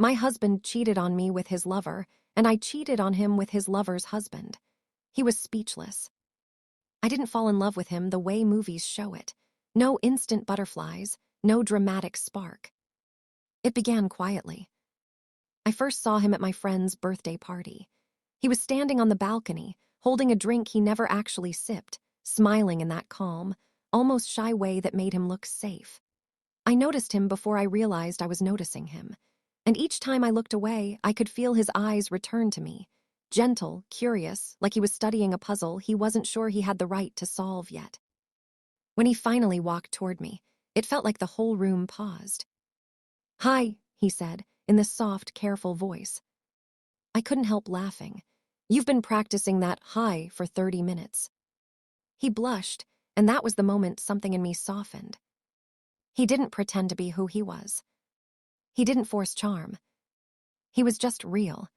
My husband cheated on me with his lover, and I cheated on him with his lover's husband. He was speechless. I didn't fall in love with him the way movies show it. No instant butterflies, no dramatic spark. It began quietly. I first saw him at my friend's birthday party. He was standing on the balcony, holding a drink he never actually sipped, smiling in that calm, almost shy way that made him look safe. I noticed him before I realized I was noticing him, and each time I looked away, I could feel his eyes return to me. Gentle, curious, like he was studying a puzzle he wasn't sure he had the right to solve yet. When he finally walked toward me, it felt like the whole room paused. "Hi," he said, in this soft, careful voice. I couldn't help laughing. "You've been practicing that hi for 30 minutes. He blushed, and that was the moment something in me softened. He didn't pretend to be who he was. He didn't force charm. He was just real.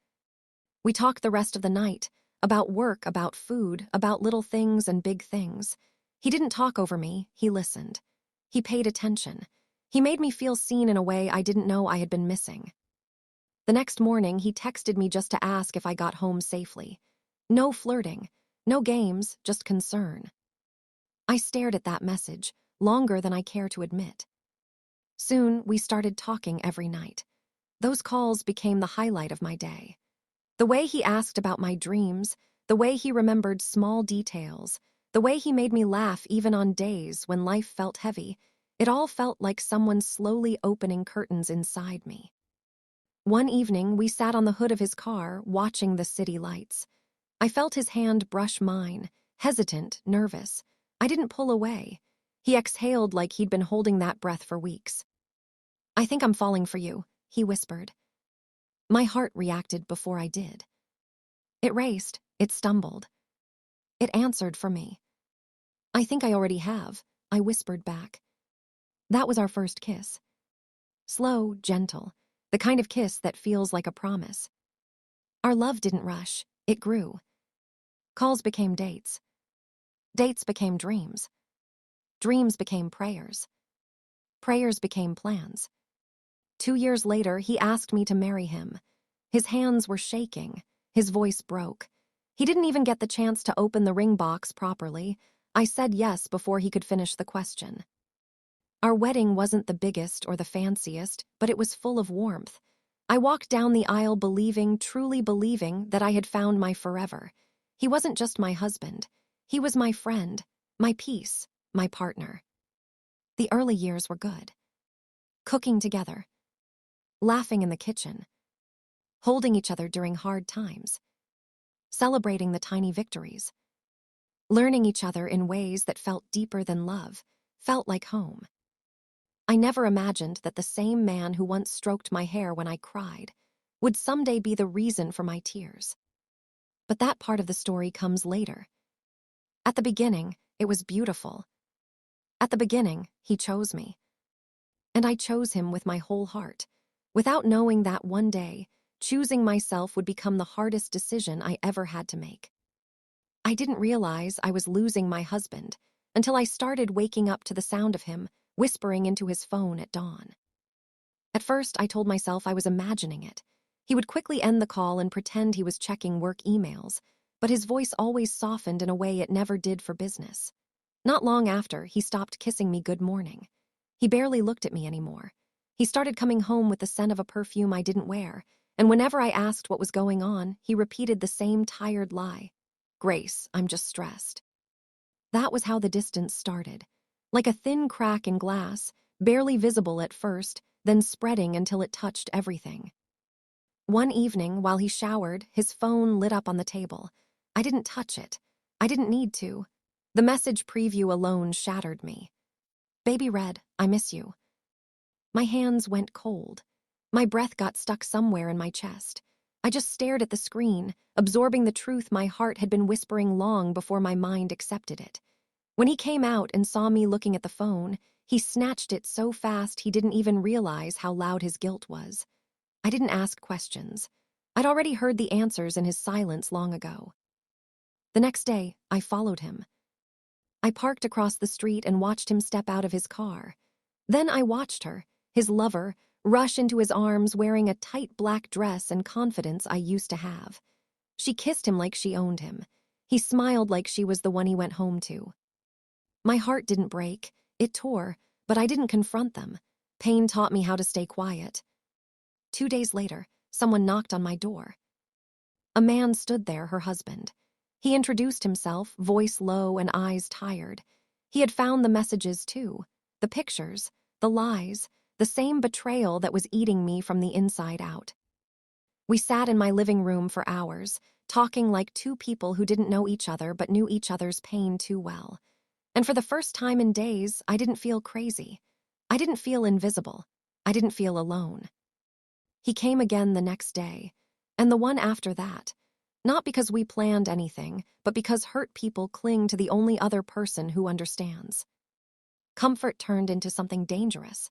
We talked the rest of the night, about work, about food, about little things and big things. He didn't talk over me, he listened. He paid attention. He made me feel seen in a way I didn't know I had been missing. The next morning, he texted me just to ask if I got home safely. No flirting, no games, just concern. I stared at that message, longer than I care to admit. Soon, we started talking every night. Those calls became the highlight of my day. The way he asked about my dreams, the way he remembered small details, the way he made me laugh even on days when life felt heavy, it all felt like someone slowly opening curtains inside me. One evening, we sat on the hood of his car, watching the city lights. I felt his hand brush mine, hesitant, nervous. I didn't pull away. He exhaled like he'd been holding that breath for weeks. "I think I'm falling for you," he whispered. My heart reacted before I did. It raced, it stumbled. It answered for me. "I think I already have," I whispered back. That was our first kiss. Slow, gentle, the kind of kiss that feels like a promise. Our love didn't rush, it grew. Calls became dates. Dates became dreams. Dreams became prayers. Prayers became plans. 2 years later, he asked me to marry him. His hands were shaking. His voice broke. He didn't even get the chance to open the ring box properly. I said yes before he could finish the question. Our wedding wasn't the biggest or the fanciest, but it was full of warmth. I walked down the aisle believing, truly believing, that I had found my forever. He wasn't just my husband. He was my friend, my peace, my partner. The early years were good. Cooking together. Laughing in the kitchen. Holding each other during hard times. Celebrating the tiny victories. Learning each other in ways that felt deeper than love, felt like home. I never imagined that the same man who once stroked my hair when I cried would someday be the reason for my tears. But that part of the story comes later. At the beginning, it was beautiful. At the beginning, he chose me. And I chose him with my whole heart, without knowing that one day, choosing myself would become the hardest decision I ever had to make. I didn't realize I was losing my husband until I started waking up to the sound of him whispering into his phone at dawn. At first, I told myself I was imagining it. He would quickly end the call and pretend he was checking work emails, but his voice always softened in a way it never did for business. Not long after, he stopped kissing me good morning. He barely looked at me anymore. He started coming home with the scent of a perfume I didn't wear, and whenever I asked what was going on, he repeated the same tired lie. "Grace, I'm just stressed." That was how the distance started. Like a thin crack in glass, barely visible at first, then spreading until it touched everything. One evening, while he showered, his phone lit up on the table. I didn't touch it. I didn't need to. The message preview alone shattered me. "Baby Red, I miss you." My hands went cold. My breath got stuck somewhere in my chest. I just stared at the screen, absorbing the truth my heart had been whispering long before my mind accepted it. When he came out and saw me looking at the phone, he snatched it so fast he didn't even realize how loud his guilt was. I didn't ask questions. I'd already heard the answers in his silence long ago. The next day, I followed him. I parked across the street and watched him step out of his car. Then I watched her, his lover, rush into his arms wearing a tight black dress and confidence I used to have. She kissed him like she owned him. He smiled like she was the one he went home to. My heart didn't break, it tore, but I didn't confront them. Pain taught me how to stay quiet. 2 days later, someone knocked on my door. A man stood there, her husband. He introduced himself, voice low and eyes tired. He had found the messages too, the pictures, the lies, the same betrayal that was eating me from the inside out. We sat in my living room for hours, talking like two people who didn't know each other but knew each other's pain too well. And for the first time in days, I didn't feel crazy. I didn't feel invisible. I didn't feel alone. He came again the next day, and the one after that, not because we planned anything, but because hurt people cling to the only other person who understands. Comfort turned into something dangerous.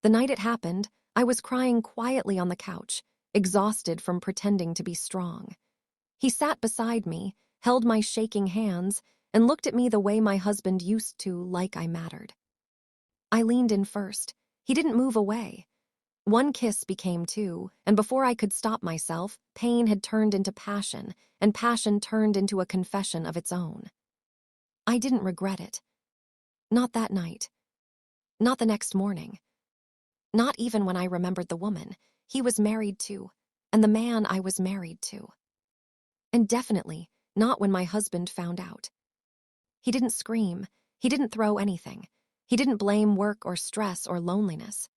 The night it happened, I was crying quietly on the couch, exhausted from pretending to be strong. He sat beside me, held my shaking hands, and looked at me the way my husband used to, like I mattered. I leaned in first. He didn't move away. One kiss became two, and before I could stop myself, pain had turned into passion, and passion turned into a confession of its own. I didn't regret it. Not that night. Not the next morning. Not even when I remembered the woman he was married to, and the man I was married to. And definitely not when my husband found out. He didn't scream. He didn't throw anything. He didn't blame work or stress or loneliness.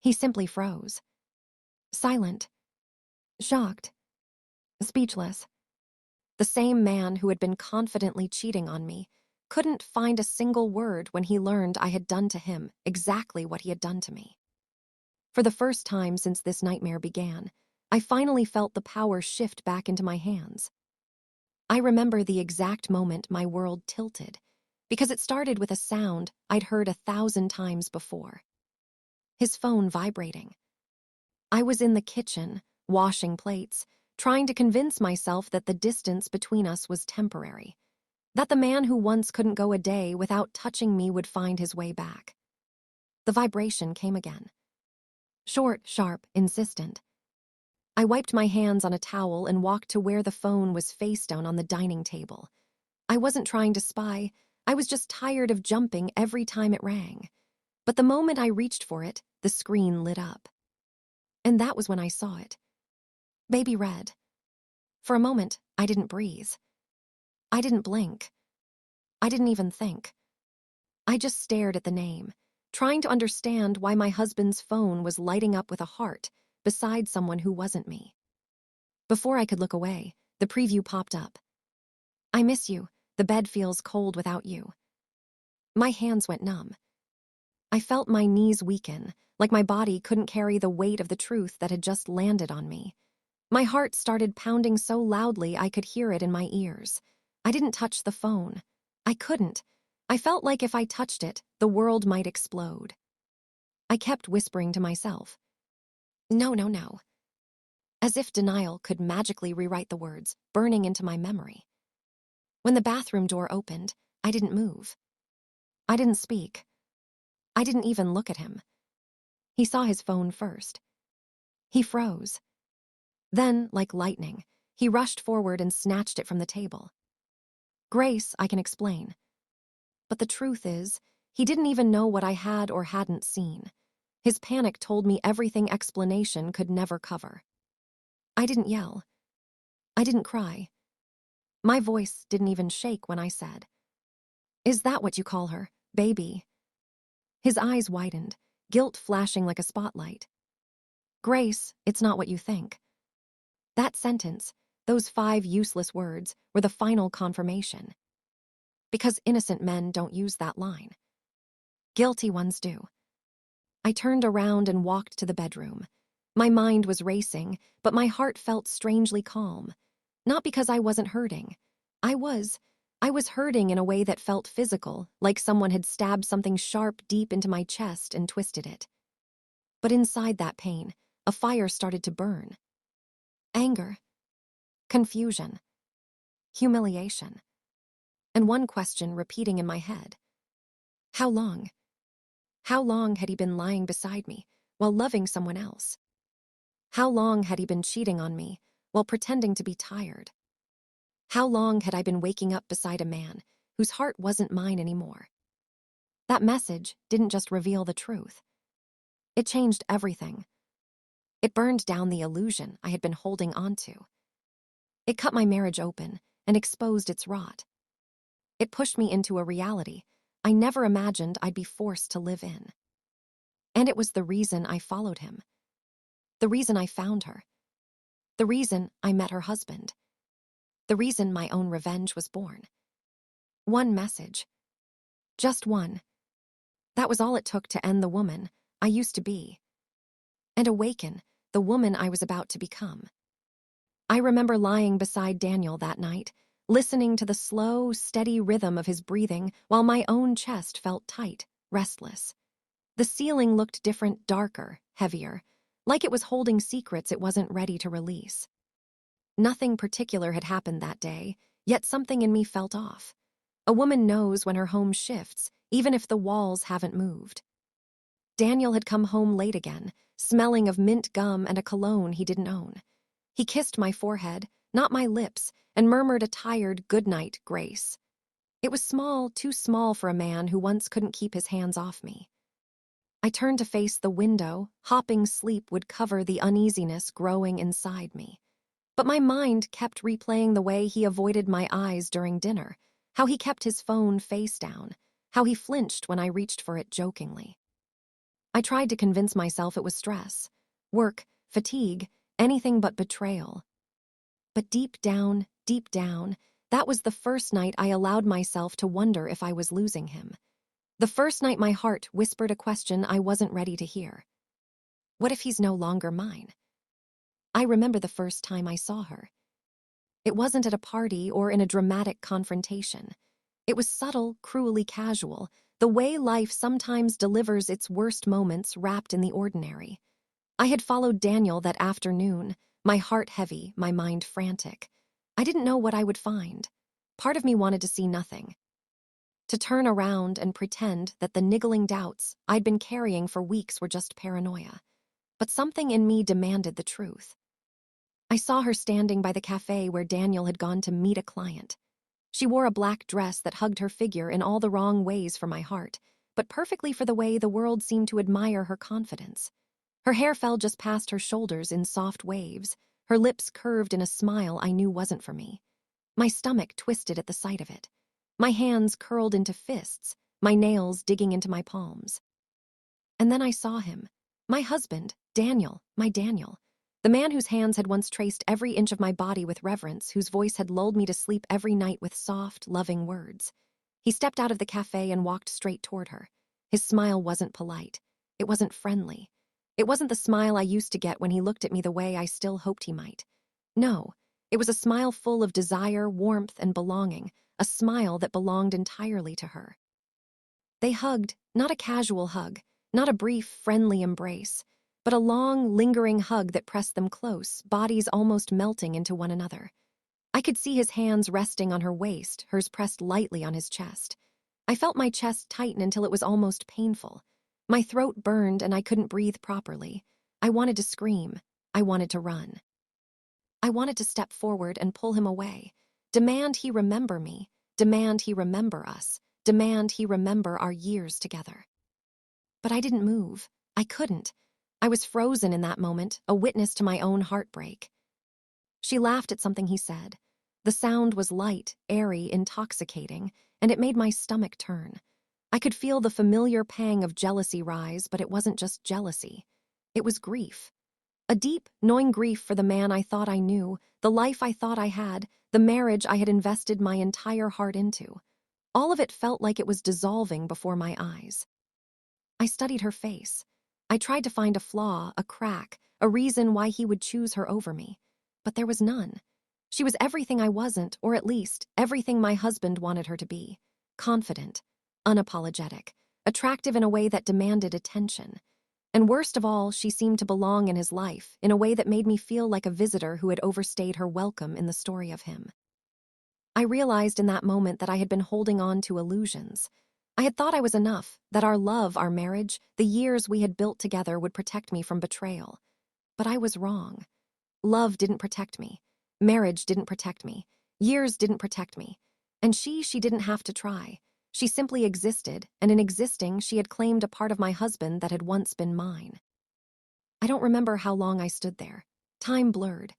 He simply froze. Silent. Shocked. Speechless. The same man who had been confidently cheating on me couldn't find a single word when he learned I had done to him exactly what he had done to me. For the first time since this nightmare began, I finally felt the power shift back into my hands. I remember the exact moment my world tilted, because it started with a sound I'd heard 1,000 times before. His phone vibrating. I was in the kitchen, washing plates, trying to convince myself that the distance between us was temporary, that the man who once couldn't go a day without touching me would find his way back. The vibration came again. Short, sharp, insistent. I wiped my hands on a towel and walked to where the phone was face down on the dining table. I wasn't trying to spy. I was just tired of jumping every time it rang. But the moment I reached for it, the screen lit up. And that was when I saw it. Baby red. For a moment, I didn't breathe. I didn't blink. I didn't even think. I just stared at the name, trying to understand why my husband's phone was lighting up with a heart beside someone who wasn't me. Before I could look away, the preview popped up. I miss you. The bed feels cold without you. My hands went numb. I felt my knees weaken, like my body couldn't carry the weight of the truth that had just landed on me. My heart started pounding so loudly I could hear it in my ears. I didn't touch the phone. I couldn't. I felt like if I touched it, the world might explode. I kept whispering to myself, "No, no, no." As if denial could magically rewrite the words, burning into my memory. When the bathroom door opened, I didn't move. I didn't speak. I didn't even look at him. He saw his phone first. He froze. Then, like lightning, he rushed forward and snatched it from the table. Grace, I can explain. But the truth is, he didn't even know what I had or hadn't seen. His panic told me everything explanation could never cover. I didn't yell. I didn't cry. My voice didn't even shake when I said, "Is that what you call her, baby?" His eyes widened, guilt flashing like a spotlight. Grace, it's not what you think. That sentence, those 5 useless words, were the final confirmation. Because innocent men don't use that line. Guilty ones do. I turned around and walked to the bedroom. My mind was racing, but my heart felt strangely calm. Not because I wasn't hurting. I was. I was hurting in a way that felt physical, like someone had stabbed something sharp deep into my chest and twisted it. But inside that pain, a fire started to burn. Anger. Confusion. Humiliation. And one question repeating in my head. How long? How long had he been lying beside me, while loving someone else? How long had he been cheating on me while pretending to be tired? How long had I been waking up beside a man whose heart wasn't mine anymore? That message didn't just reveal the truth. It changed everything. It burned down the illusion I had been holding on to. It cut my marriage open and exposed its rot. It pushed me into a reality I never imagined I'd be forced to live in. And it was the reason I followed him. The reason I found her. The reason I met her husband. The reason my own revenge was born. One message. Just one. That was all it took to end the woman I used to be and awaken the woman I was about to become. I remember lying beside Daniel that night, listening to the slow, steady rhythm of his breathing while my own chest felt tight, restless. The ceiling looked different, darker, heavier, like it was holding secrets it wasn't ready to release. Nothing particular had happened that day, yet something in me felt off. A woman knows when her home shifts, even if the walls haven't moved. Daniel had come home late again, smelling of mint gum and a cologne he didn't own. He kissed my forehead, not my lips, and murmured a tired goodnight grace. It was small, too small for a man who once couldn't keep his hands off me. I turned to face the window, hoping sleep would cover the uneasiness growing inside me. But my mind kept replaying the way he avoided my eyes during dinner, how he kept his phone face down, how he flinched when I reached for it jokingly. I tried to convince myself it was stress, work, fatigue, anything but betrayal. But deep down, that was the first night I allowed myself to wonder if I was losing him. The first night my heart whispered a question I wasn't ready to hear. What if he's no longer mine? I remember the first time I saw her. It wasn't at a party or in a dramatic confrontation. It was subtle, cruelly casual, the way life sometimes delivers its worst moments wrapped in the ordinary. I had followed Daniel that afternoon, my heart heavy, my mind frantic. I didn't know what I would find. Part of me wanted to see nothing. To turn around and pretend that the niggling doubts I'd been carrying for weeks were just paranoia. But something in me demanded the truth. I saw her standing by the cafe where Daniel had gone to meet a client. She wore a black dress that hugged her figure in all the wrong ways for my heart, but perfectly for the way the world seemed to admire her confidence. Her hair fell just past her shoulders in soft waves, her lips curved in a smile I knew wasn't for me. My stomach twisted at the sight of it. My hands curled into fists, my nails digging into my palms. And then I saw him. My husband, Daniel, my Daniel. The man whose hands had once traced every inch of my body with reverence, whose voice had lulled me to sleep every night with soft, loving words. He stepped out of the cafe and walked straight toward her. His smile wasn't polite. It wasn't friendly. It wasn't the smile I used to get when he looked at me the way I still hoped he might. No, it was a smile full of desire, warmth, and belonging, a smile that belonged entirely to her. They hugged, not a casual hug, not a brief, friendly embrace, but a long, lingering hug that pressed them close, bodies almost melting into one another. I could see his hands resting on her waist, hers pressed lightly on his chest. I felt my chest tighten until it was almost painful. My throat burned and I couldn't breathe properly. I wanted to scream. I wanted to run. I wanted to step forward and pull him away. Demand he remember me. Demand he remember us. Demand he remember our years together. But I didn't move. I couldn't. I was frozen in that moment, a witness to my own heartbreak. She laughed at something he said. The sound was light, airy, intoxicating, and it made my stomach turn. I could feel the familiar pang of jealousy rise, but it wasn't just jealousy. It was grief. A deep, gnawing grief for the man I thought I knew, the life I thought I had, the marriage I had invested my entire heart into. All of it felt like it was dissolving before my eyes. I studied her face. I tried to find a flaw, a crack, a reason why he would choose her over me. But there was none. She was everything I wasn't, or at least everything my husband wanted her to be. Confident, unapologetic, attractive in a way that demanded attention. And worst of all, she seemed to belong in his life in a way that made me feel like a visitor who had overstayed her welcome in the story of him. I realized in that moment that I had been holding on to illusions. I had thought I was enough, that our love, our marriage, the years we had built together would protect me from betrayal. But I was wrong. Love didn't protect me. Marriage didn't protect me. Years didn't protect me. And she didn't have to try. She simply existed, and in existing, she had claimed a part of my husband that had once been mine. I don't remember how long I stood there. Time blurred.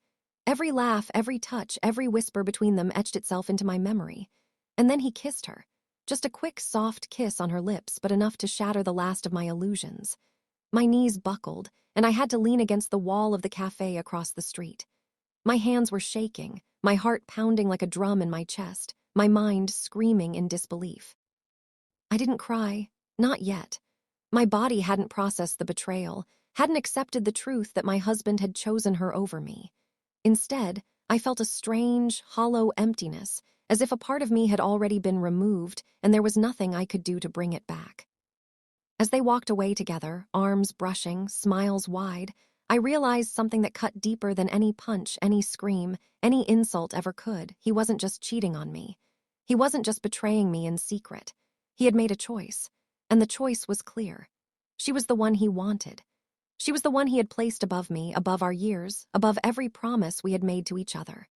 Every laugh, every touch, every whisper between them etched itself into my memory. And then he kissed her. Just a quick, soft kiss on her lips, but enough to shatter the last of my illusions. My knees buckled, and I had to lean against the wall of the cafe across the street. My hands were shaking, my heart pounding like a drum in my chest, my mind screaming in disbelief. I didn't cry, not yet. My body hadn't processed the betrayal, hadn't accepted the truth that my husband had chosen her over me. Instead, I felt a strange, hollow emptiness, as if a part of me had already been removed and there was nothing I could do to bring it back. As they walked away together, arms brushing, smiles wide, I realized something that cut deeper than any punch, any scream, any insult ever could. He wasn't just cheating on me. He wasn't just betraying me in secret. He had made a choice, and the choice was clear. She was the one he wanted. She was the one he had placed above me, above our years, above every promise we had made to each other.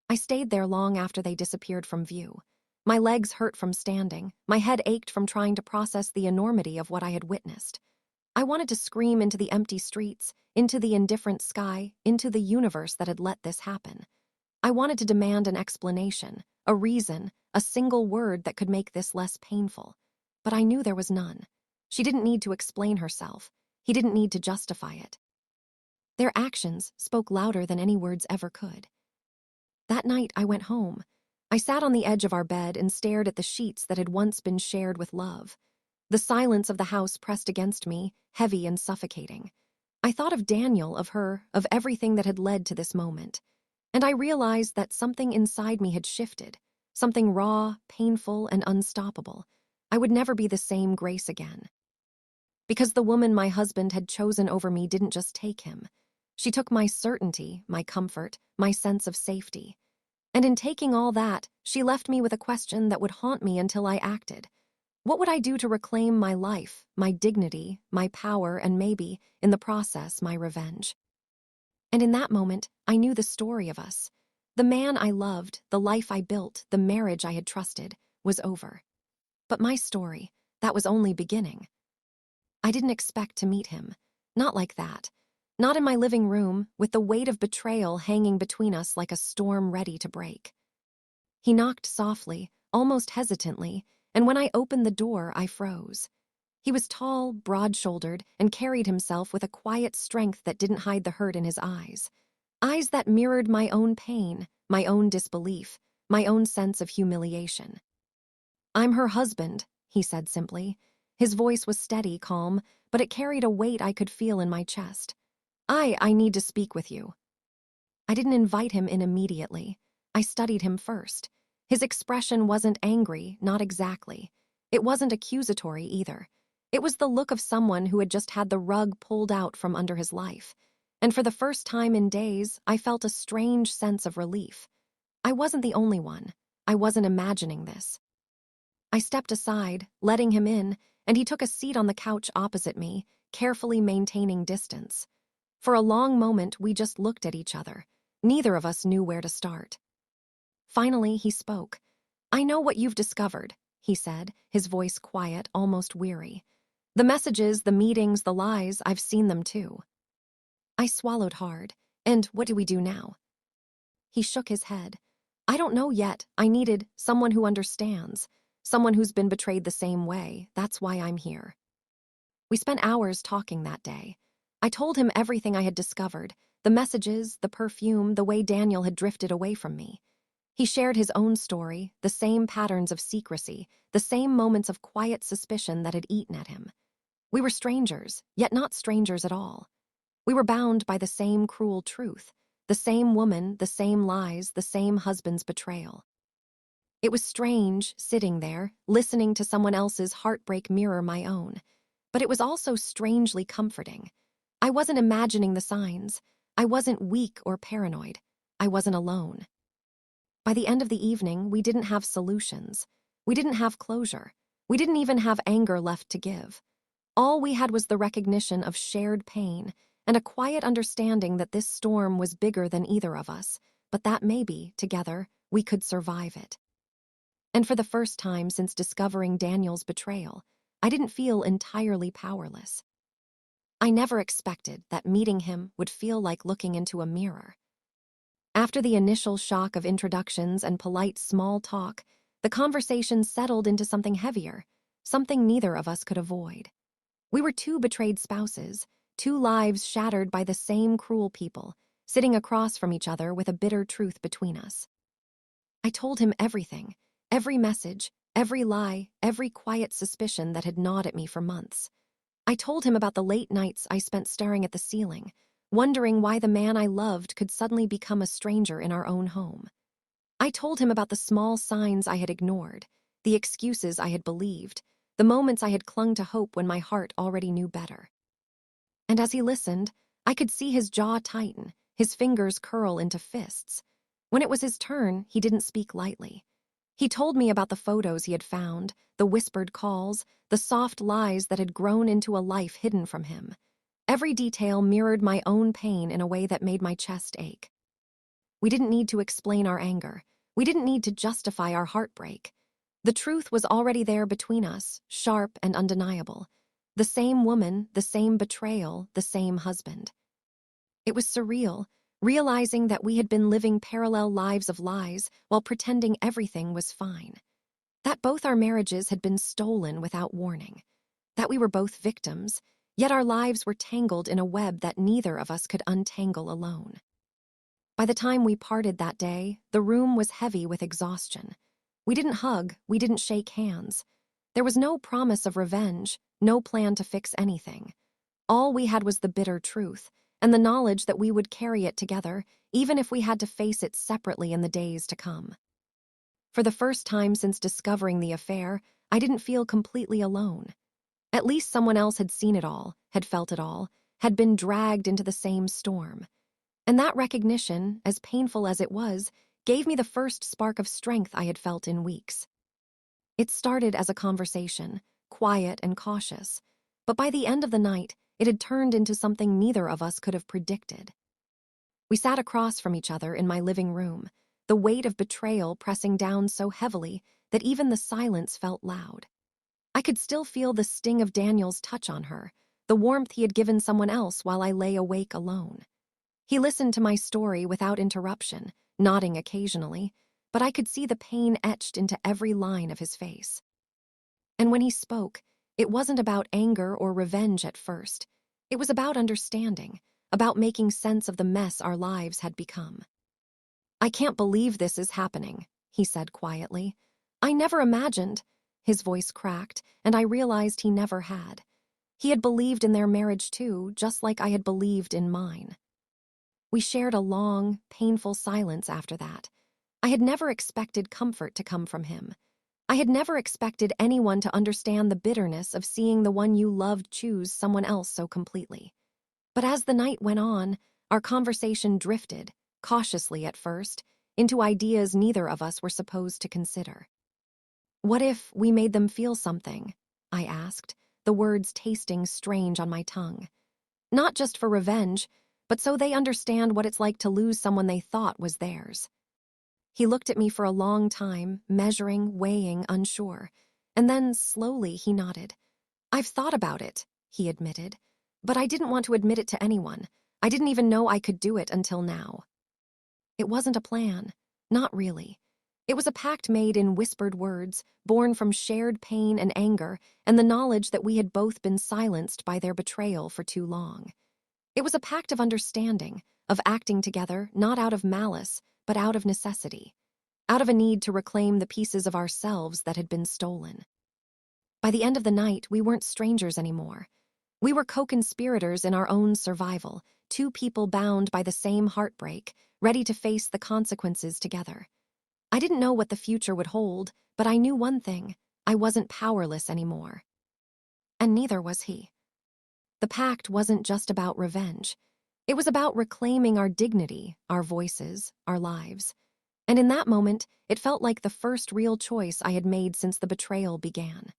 I stayed there long after they disappeared from view. My legs hurt from standing, my head ached from trying to process the enormity of what I had witnessed. I wanted to scream into the empty streets, into the indifferent sky, into the universe that had let this happen. I wanted to demand an explanation, a reason, a single word that could make this less painful. But I knew there was none. She didn't need to explain herself. He didn't need to justify it. Their actions spoke louder than any words ever could. That night, I went home. I sat on the edge of our bed and stared at the sheets that had once been shared with love. The silence of the house pressed against me, heavy and suffocating. I thought of Daniel, of her, of everything that had led to this moment. And I realized that something inside me had shifted, something raw, painful, and unstoppable. I would never be the same Grace again. Because the woman my husband had chosen over me didn't just take him. She took my certainty, my comfort, my sense of safety. And in taking all that, she left me with a question that would haunt me until I acted. What would I do to reclaim my life, my dignity, my power, and maybe, in the process, my revenge? And in that moment, I knew the story of us. The man I loved, the life I built, the marriage I had trusted, was over. But my story, that was only beginning. I didn't expect to meet him. Not like that. Not in my living room, with the weight of betrayal hanging between us like a storm ready to break. He knocked softly, almost hesitantly, and when I opened the door, I froze. He was tall, broad-shouldered, and carried himself with a quiet strength that didn't hide the hurt in his eyes. Eyes that mirrored my own pain, my own disbelief, my own sense of humiliation. "I'm her husband," he said simply. His voice was steady, calm, but it carried a weight I could feel in my chest. I need to speak with you." I didn't invite him in immediately. I studied him first. His expression wasn't angry, not exactly. It wasn't accusatory either. It was the look of someone who had just had the rug pulled out from under his life. And for the first time in days, I felt a strange sense of relief. I wasn't the only one. I wasn't imagining this. I stepped aside, letting him in, and he took a seat on the couch opposite me, carefully maintaining distance. For a long moment, we just looked at each other. Neither of us knew where to start. Finally, he spoke. "I know what you've discovered," he said, his voice quiet, almost weary. "The messages, the meetings, the lies, I've seen them too." I swallowed hard. "And what do we do now?" He shook his head. "I don't know yet. I needed someone who understands. Someone who's been betrayed the same way. That's why I'm here." We spent hours talking that day. I told him everything I had discovered, the messages, the perfume, the way Daniel had drifted away from me. He shared his own story, the same patterns of secrecy, the same moments of quiet suspicion that had eaten at him. We were strangers, yet not strangers at all. We were bound by the same cruel truth, the same woman, the same lies, the same husband's betrayal. It was strange, sitting there, listening to someone else's heartbreak mirror my own. But it was also strangely comforting. I wasn't imagining the signs. I wasn't weak or paranoid. I wasn't alone. By the end of the evening, we didn't have solutions. We didn't have closure. We didn't even have anger left to give. All we had was the recognition of shared pain and a quiet understanding that this storm was bigger than either of us, but that maybe, together, we could survive it. And for the first time since discovering Daniel's betrayal, I didn't feel entirely powerless. I never expected that meeting him would feel like looking into a mirror. After the initial shock of introductions and polite small talk, the conversation settled into something heavier, something neither of us could avoid. We were two betrayed spouses, two lives shattered by the same cruel people, sitting across from each other with a bitter truth between us. I told him everything, every message, every lie, every quiet suspicion that had gnawed at me for months. I told him about the late nights I spent staring at the ceiling, wondering why the man I loved could suddenly become a stranger in our own home. I told him about the small signs I had ignored, the excuses I had believed, the moments I had clung to hope when my heart already knew better. And as he listened, I could see his jaw tighten, his fingers curl into fists. When it was his turn, he didn't speak lightly. He told me about the photos he had found, the whispered calls, the soft lies that had grown into a life hidden from him. Every detail mirrored my own pain in a way that made my chest ache. We didn't need to explain our anger. We didn't need to justify our heartbreak. The truth was already there between us, sharp and undeniable. The same woman, the same betrayal, the same husband. It was surreal, realizing that we had been living parallel lives of lies while pretending everything was fine. That both our marriages had been stolen without warning. That we were both victims, yet our lives were tangled in a web that neither of us could untangle alone. By the time we parted that day, the room was heavy with exhaustion. We didn't hug, we didn't shake hands. There was no promise of revenge, no plan to fix anything. All we had was the bitter truth, and the knowledge that we would carry it together, even if we had to face it separately in the days to come. For the first time since discovering the affair, I didn't feel completely alone. At least someone else had seen it all, had felt it all, had been dragged into the same storm. And that recognition, as painful as it was, gave me the first spark of strength I had felt in weeks. It started as a conversation, quiet and cautious, but by the end of the night, it had turned into something neither of us could have predicted. We sat across from each other in my living room, the weight of betrayal pressing down so heavily that even the silence felt loud. I could still feel the sting of Daniel's touch on her, the warmth he had given someone else while I lay awake alone. He listened to my story without interruption, nodding occasionally, but I could see the pain etched into every line of his face. And when he spoke, it wasn't about anger or revenge at first. It was about understanding, about making sense of the mess our lives had become. "I can't believe this is happening," he said quietly. "I never imagined." His voice cracked, and I realized he never had. He had believed in their marriage too, just like I had believed in mine. We shared a long, painful silence after that. I had never expected comfort to come from him. I had never expected anyone to understand the bitterness of seeing the one you loved choose someone else so completely. But as the night went on, our conversation drifted, cautiously at first, into ideas neither of us were supposed to consider. "What if we made them feel something?" I asked, the words tasting strange on my tongue. "Not just for revenge, but so they understand what it's like to lose someone they thought was theirs." He looked at me for a long time, measuring, weighing, unsure. And then, slowly, he nodded. "I've thought about it," he admitted. "But I didn't want to admit it to anyone. I didn't even know I could do it until now." It wasn't a plan. Not really. It was a pact made in whispered words, born from shared pain and anger, and the knowledge that we had both been silenced by their betrayal for too long. It was a pact of understanding, of acting together, not out of malice, but out of necessity, out of a need to reclaim the pieces of ourselves that had been stolen. By the end of the night, we weren't strangers anymore. We were co-conspirators in our own survival, two people bound by the same heartbreak, ready to face the consequences together. I didn't know what the future would hold, but I knew one thing: I wasn't powerless anymore. And neither was he. The pact wasn't just about revenge. It was about reclaiming our dignity, our voices, our lives. And in that moment, it felt like the first real choice I had made since the betrayal began.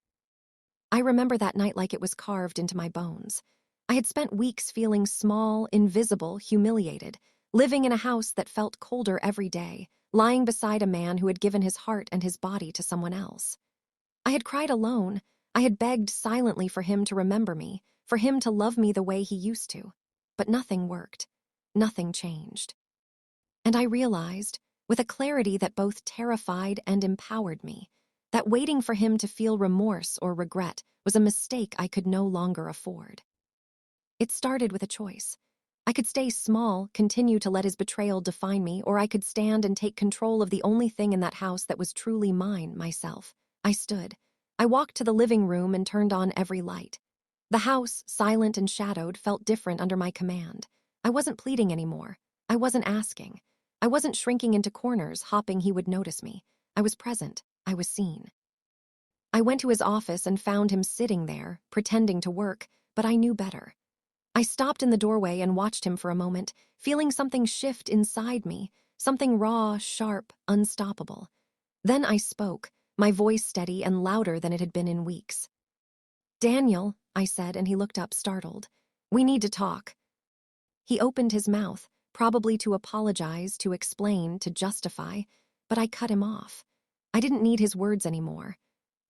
I remember that night like it was carved into my bones. I had spent weeks feeling small, invisible, humiliated, living in a house that felt colder every day, lying beside a man who had given his heart and his body to someone else. I had cried alone. I had begged silently for him to remember me, for him to love me the way he used to. But nothing worked. Nothing changed. And I realized, with a clarity that both terrified and empowered me, that waiting for him to feel remorse or regret was a mistake I could no longer afford. It started with a choice. I could stay small, continue to let his betrayal define me, or I could stand and take control of the only thing in that house that was truly mine, myself. I stood. I walked to the living room and turned on every light. The house, silent and shadowed, felt different under my command. I wasn't pleading anymore. I wasn't asking. I wasn't shrinking into corners, hoping he would notice me. I was present. I was seen. I went to his office and found him sitting there, pretending to work, but I knew better. I stopped in the doorway and watched him for a moment, feeling something shift inside me, something raw, sharp, unstoppable. Then I spoke, my voice steady and louder than it had been in weeks. "Daniel," I said, and he looked up, startled. "We need to talk." He opened his mouth, probably to apologize, to explain, to justify, but I cut him off. I didn't need his words anymore.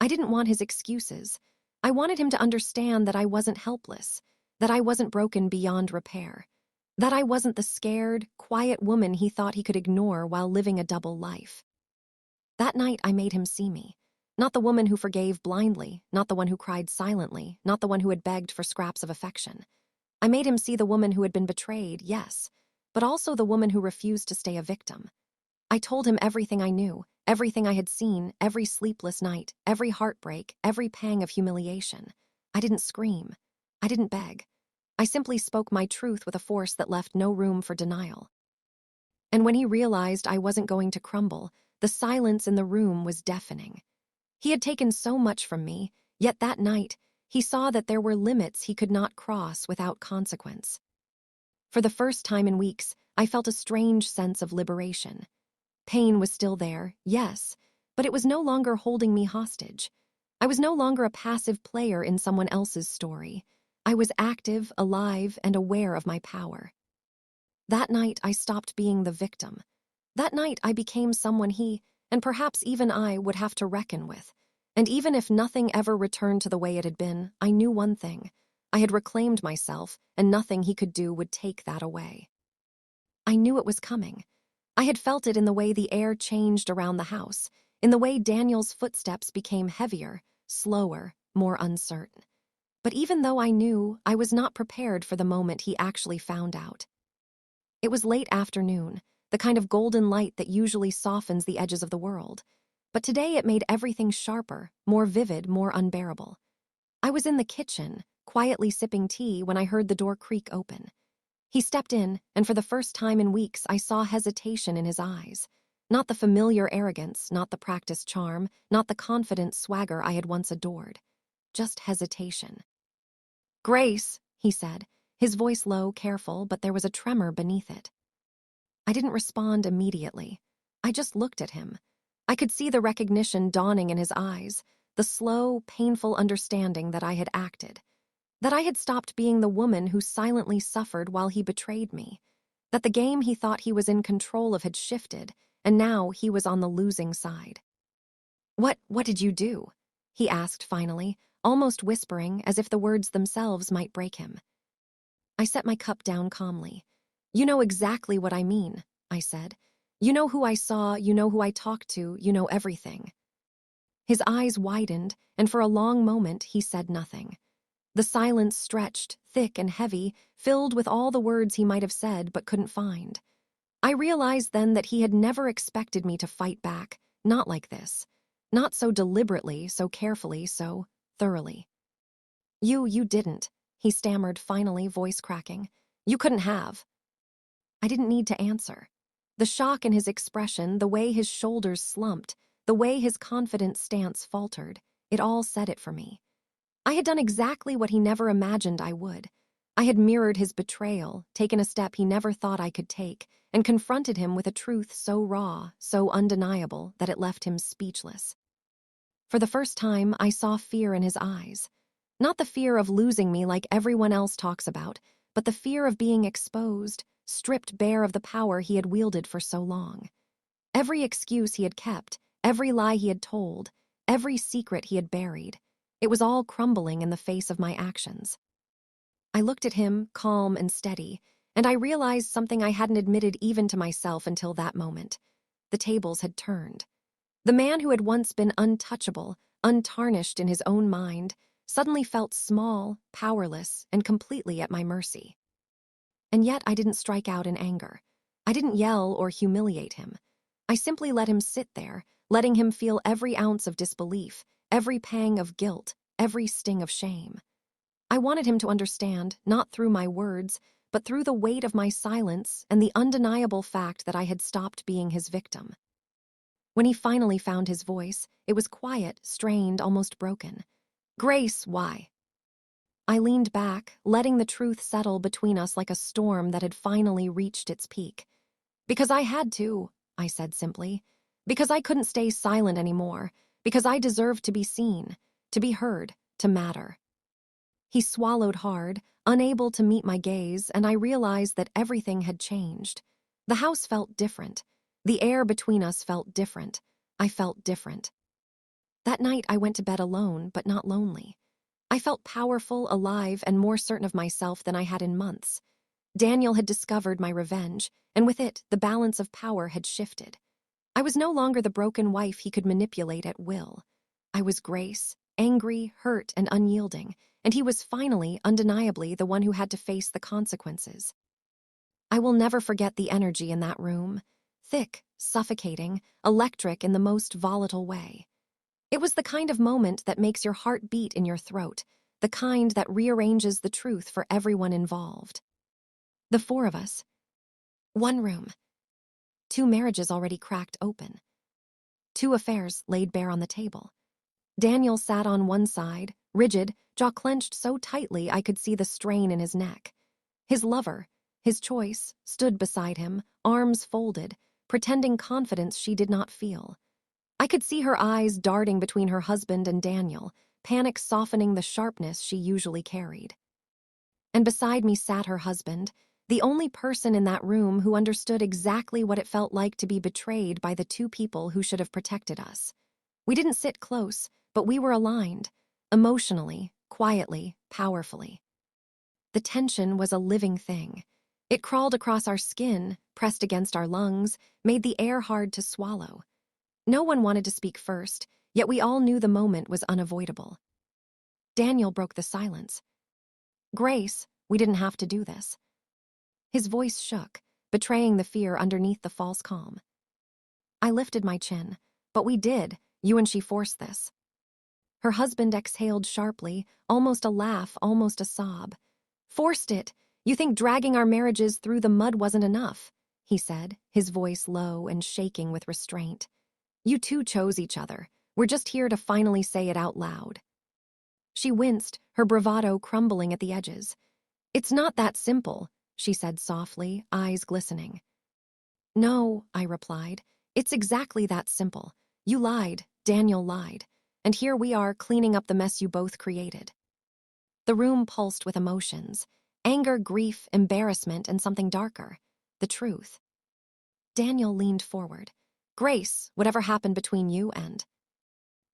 I didn't want his excuses. I wanted him to understand that I wasn't helpless, that I wasn't broken beyond repair, that I wasn't the scared, quiet woman he thought he could ignore while living a double life. That night I made him see me. Not the woman who forgave blindly, not the one who cried silently, not the one who had begged for scraps of affection. I made him see the woman who had been betrayed, yes, but also the woman who refused to stay a victim. I told him everything I knew, everything I had seen, every sleepless night, every heartbreak, every pang of humiliation. I didn't scream. I didn't beg. I simply spoke my truth with a force that left no room for denial. And when he realized I wasn't going to crumble, the silence in the room was deafening. He had taken so much from me, yet that night, he saw that there were limits he could not cross without consequence. For the first time in weeks, I felt a strange sense of liberation. Pain was still there, yes, but it was no longer holding me hostage. I was no longer a passive player in someone else's story. I was active, alive, and aware of my power. That night, I stopped being the victim. That night, I became someone he, and perhaps even I, would have to reckon with. And even if nothing ever returned to the way it had been, I knew one thing. I had reclaimed myself, and nothing he could do would take that away. I knew it was coming. I had felt it in the way the air changed around the house, in the way Daniel's footsteps became heavier, slower, more uncertain. But even though I knew, I was not prepared for the moment he actually found out. It was late afternoon, the kind of golden light that usually softens the edges of the world. But today it made everything sharper, more vivid, more unbearable. I was in the kitchen, quietly sipping tea, when I heard the door creak open. He stepped in, and for the first time in weeks, I saw hesitation in his eyes. Not the familiar arrogance, not the practiced charm, not the confident swagger I had once adored. Just hesitation. "Grace," he said, his voice low, careful, but there was a tremor beneath it. I didn't respond immediately. I just looked at him. I could see the recognition dawning in his eyes, the slow, painful understanding that I had acted, that I had stopped being the woman who silently suffered while he betrayed me, that the game he thought he was in control of had shifted, and now he was on the losing side. What did you do?" he asked finally, almost whispering, as if the words themselves might break him. I set my cup down calmly. "You know exactly what I mean," I said. "You know who I saw, you know who I talked to, you know everything." His eyes widened, and for a long moment he said nothing. The silence stretched, thick and heavy, filled with all the words he might have said but couldn't find. I realized then that he had never expected me to fight back, not like this. Not so deliberately, so carefully, so thoroughly. You didn't," he stammered finally, voice cracking. "You couldn't have." I didn't need to answer. The shock in his expression, the way his shoulders slumped, the way his confident stance faltered, it all said it for me. I had done exactly what he never imagined I would. I had mirrored his betrayal, taken a step he never thought I could take, and confronted him with a truth so raw, so undeniable, that it left him speechless. For the first time, I saw fear in his eyes. Not the fear of losing me like everyone else talks about, but the fear of being exposed, stripped bare of the power he had wielded for so long. Every excuse he had kept, every lie he had told, every secret he had buried, it was all crumbling in the face of my actions. I looked at him, calm and steady, and I realized something I hadn't admitted even to myself until that moment. The tables had turned. The man who had once been untouchable, untarnished in his own mind, suddenly felt small, powerless, and completely at my mercy. And yet I didn't strike out in anger. I didn't yell or humiliate him. I simply let him sit there, letting him feel every ounce of disbelief, every pang of guilt, every sting of shame. I wanted him to understand, not through my words, but through the weight of my silence and the undeniable fact that I had stopped being his victim. When he finally found his voice, it was quiet, strained, almost broken. "Grace, why?" I leaned back, letting the truth settle between us like a storm that had finally reached its peak. "Because I had to," I said simply. "Because I couldn't stay silent anymore. Because I deserved to be seen, to be heard, to matter." He swallowed hard, unable to meet my gaze, and I realized that everything had changed. The house felt different. The air between us felt different. I felt different. That night I went to bed alone, but not lonely. I felt powerful, alive, and more certain of myself than I had in months. Daniel had discovered my revenge, and with it, the balance of power had shifted. I was no longer the broken wife he could manipulate at will. I was Grace, angry, hurt, and unyielding, and he was finally, undeniably, the one who had to face the consequences. I will never forget the energy in that room. Thick, suffocating, electric in the most volatile way. It was the kind of moment that makes your heart beat in your throat, the kind that rearranges the truth for everyone involved. The four of us. One room. Two marriages already cracked open. Two affairs laid bare on the table. Daniel sat on one side, rigid, jaw clenched so tightly I could see the strain in his neck. His lover, his choice, stood beside him, arms folded, pretending confidence she did not feel. I could see her eyes darting between her husband and Daniel, panic softening the sharpness she usually carried. And beside me sat her husband, the only person in that room who understood exactly what it felt like to be betrayed by the two people who should have protected us. We didn't sit close, but we were aligned, emotionally, quietly, powerfully. The tension was a living thing. It crawled across our skin, pressed against our lungs, made the air hard to swallow. No one wanted to speak first, yet we all knew the moment was unavoidable. Daniel broke the silence. "Grace, we didn't have to do this." His voice shook, betraying the fear underneath the false calm. I lifted my chin. "But we did. You and she forced this." Her husband exhaled sharply, almost a laugh, almost a sob. "Forced it. You think dragging our marriages through the mud wasn't enough," he said, his voice low and shaking with restraint. "You two chose each other. We're just here to finally say it out loud." She winced, her bravado crumbling at the edges. "It's not that simple," she said softly, eyes glistening. "No," I replied. "It's exactly that simple. You lied, Daniel lied, and here we are cleaning up the mess you both created." The room pulsed with emotions. Anger, grief, embarrassment, and something darker. The truth. Daniel leaned forward. "Grace, whatever happened between you and—"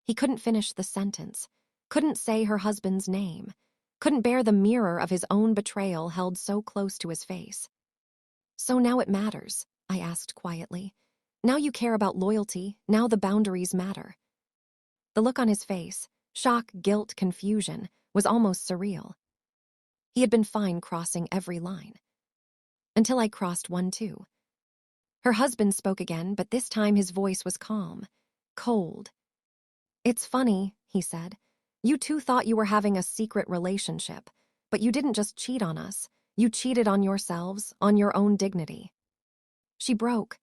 He couldn't finish the sentence. Couldn't say her husband's name. Couldn't bear the mirror of his own betrayal held so close to his face. "So now it matters," I asked quietly. "Now you care about loyalty, now the boundaries matter." The look on his face, shock, guilt, confusion, was almost surreal. He had been fine crossing every line. Until I crossed one too. Her husband spoke again, but this time his voice was calm, cold. "It's funny," he said. "You two thought you were having a secret relationship, but you didn't just cheat on us. You cheated on yourselves, on your own dignity." She broke.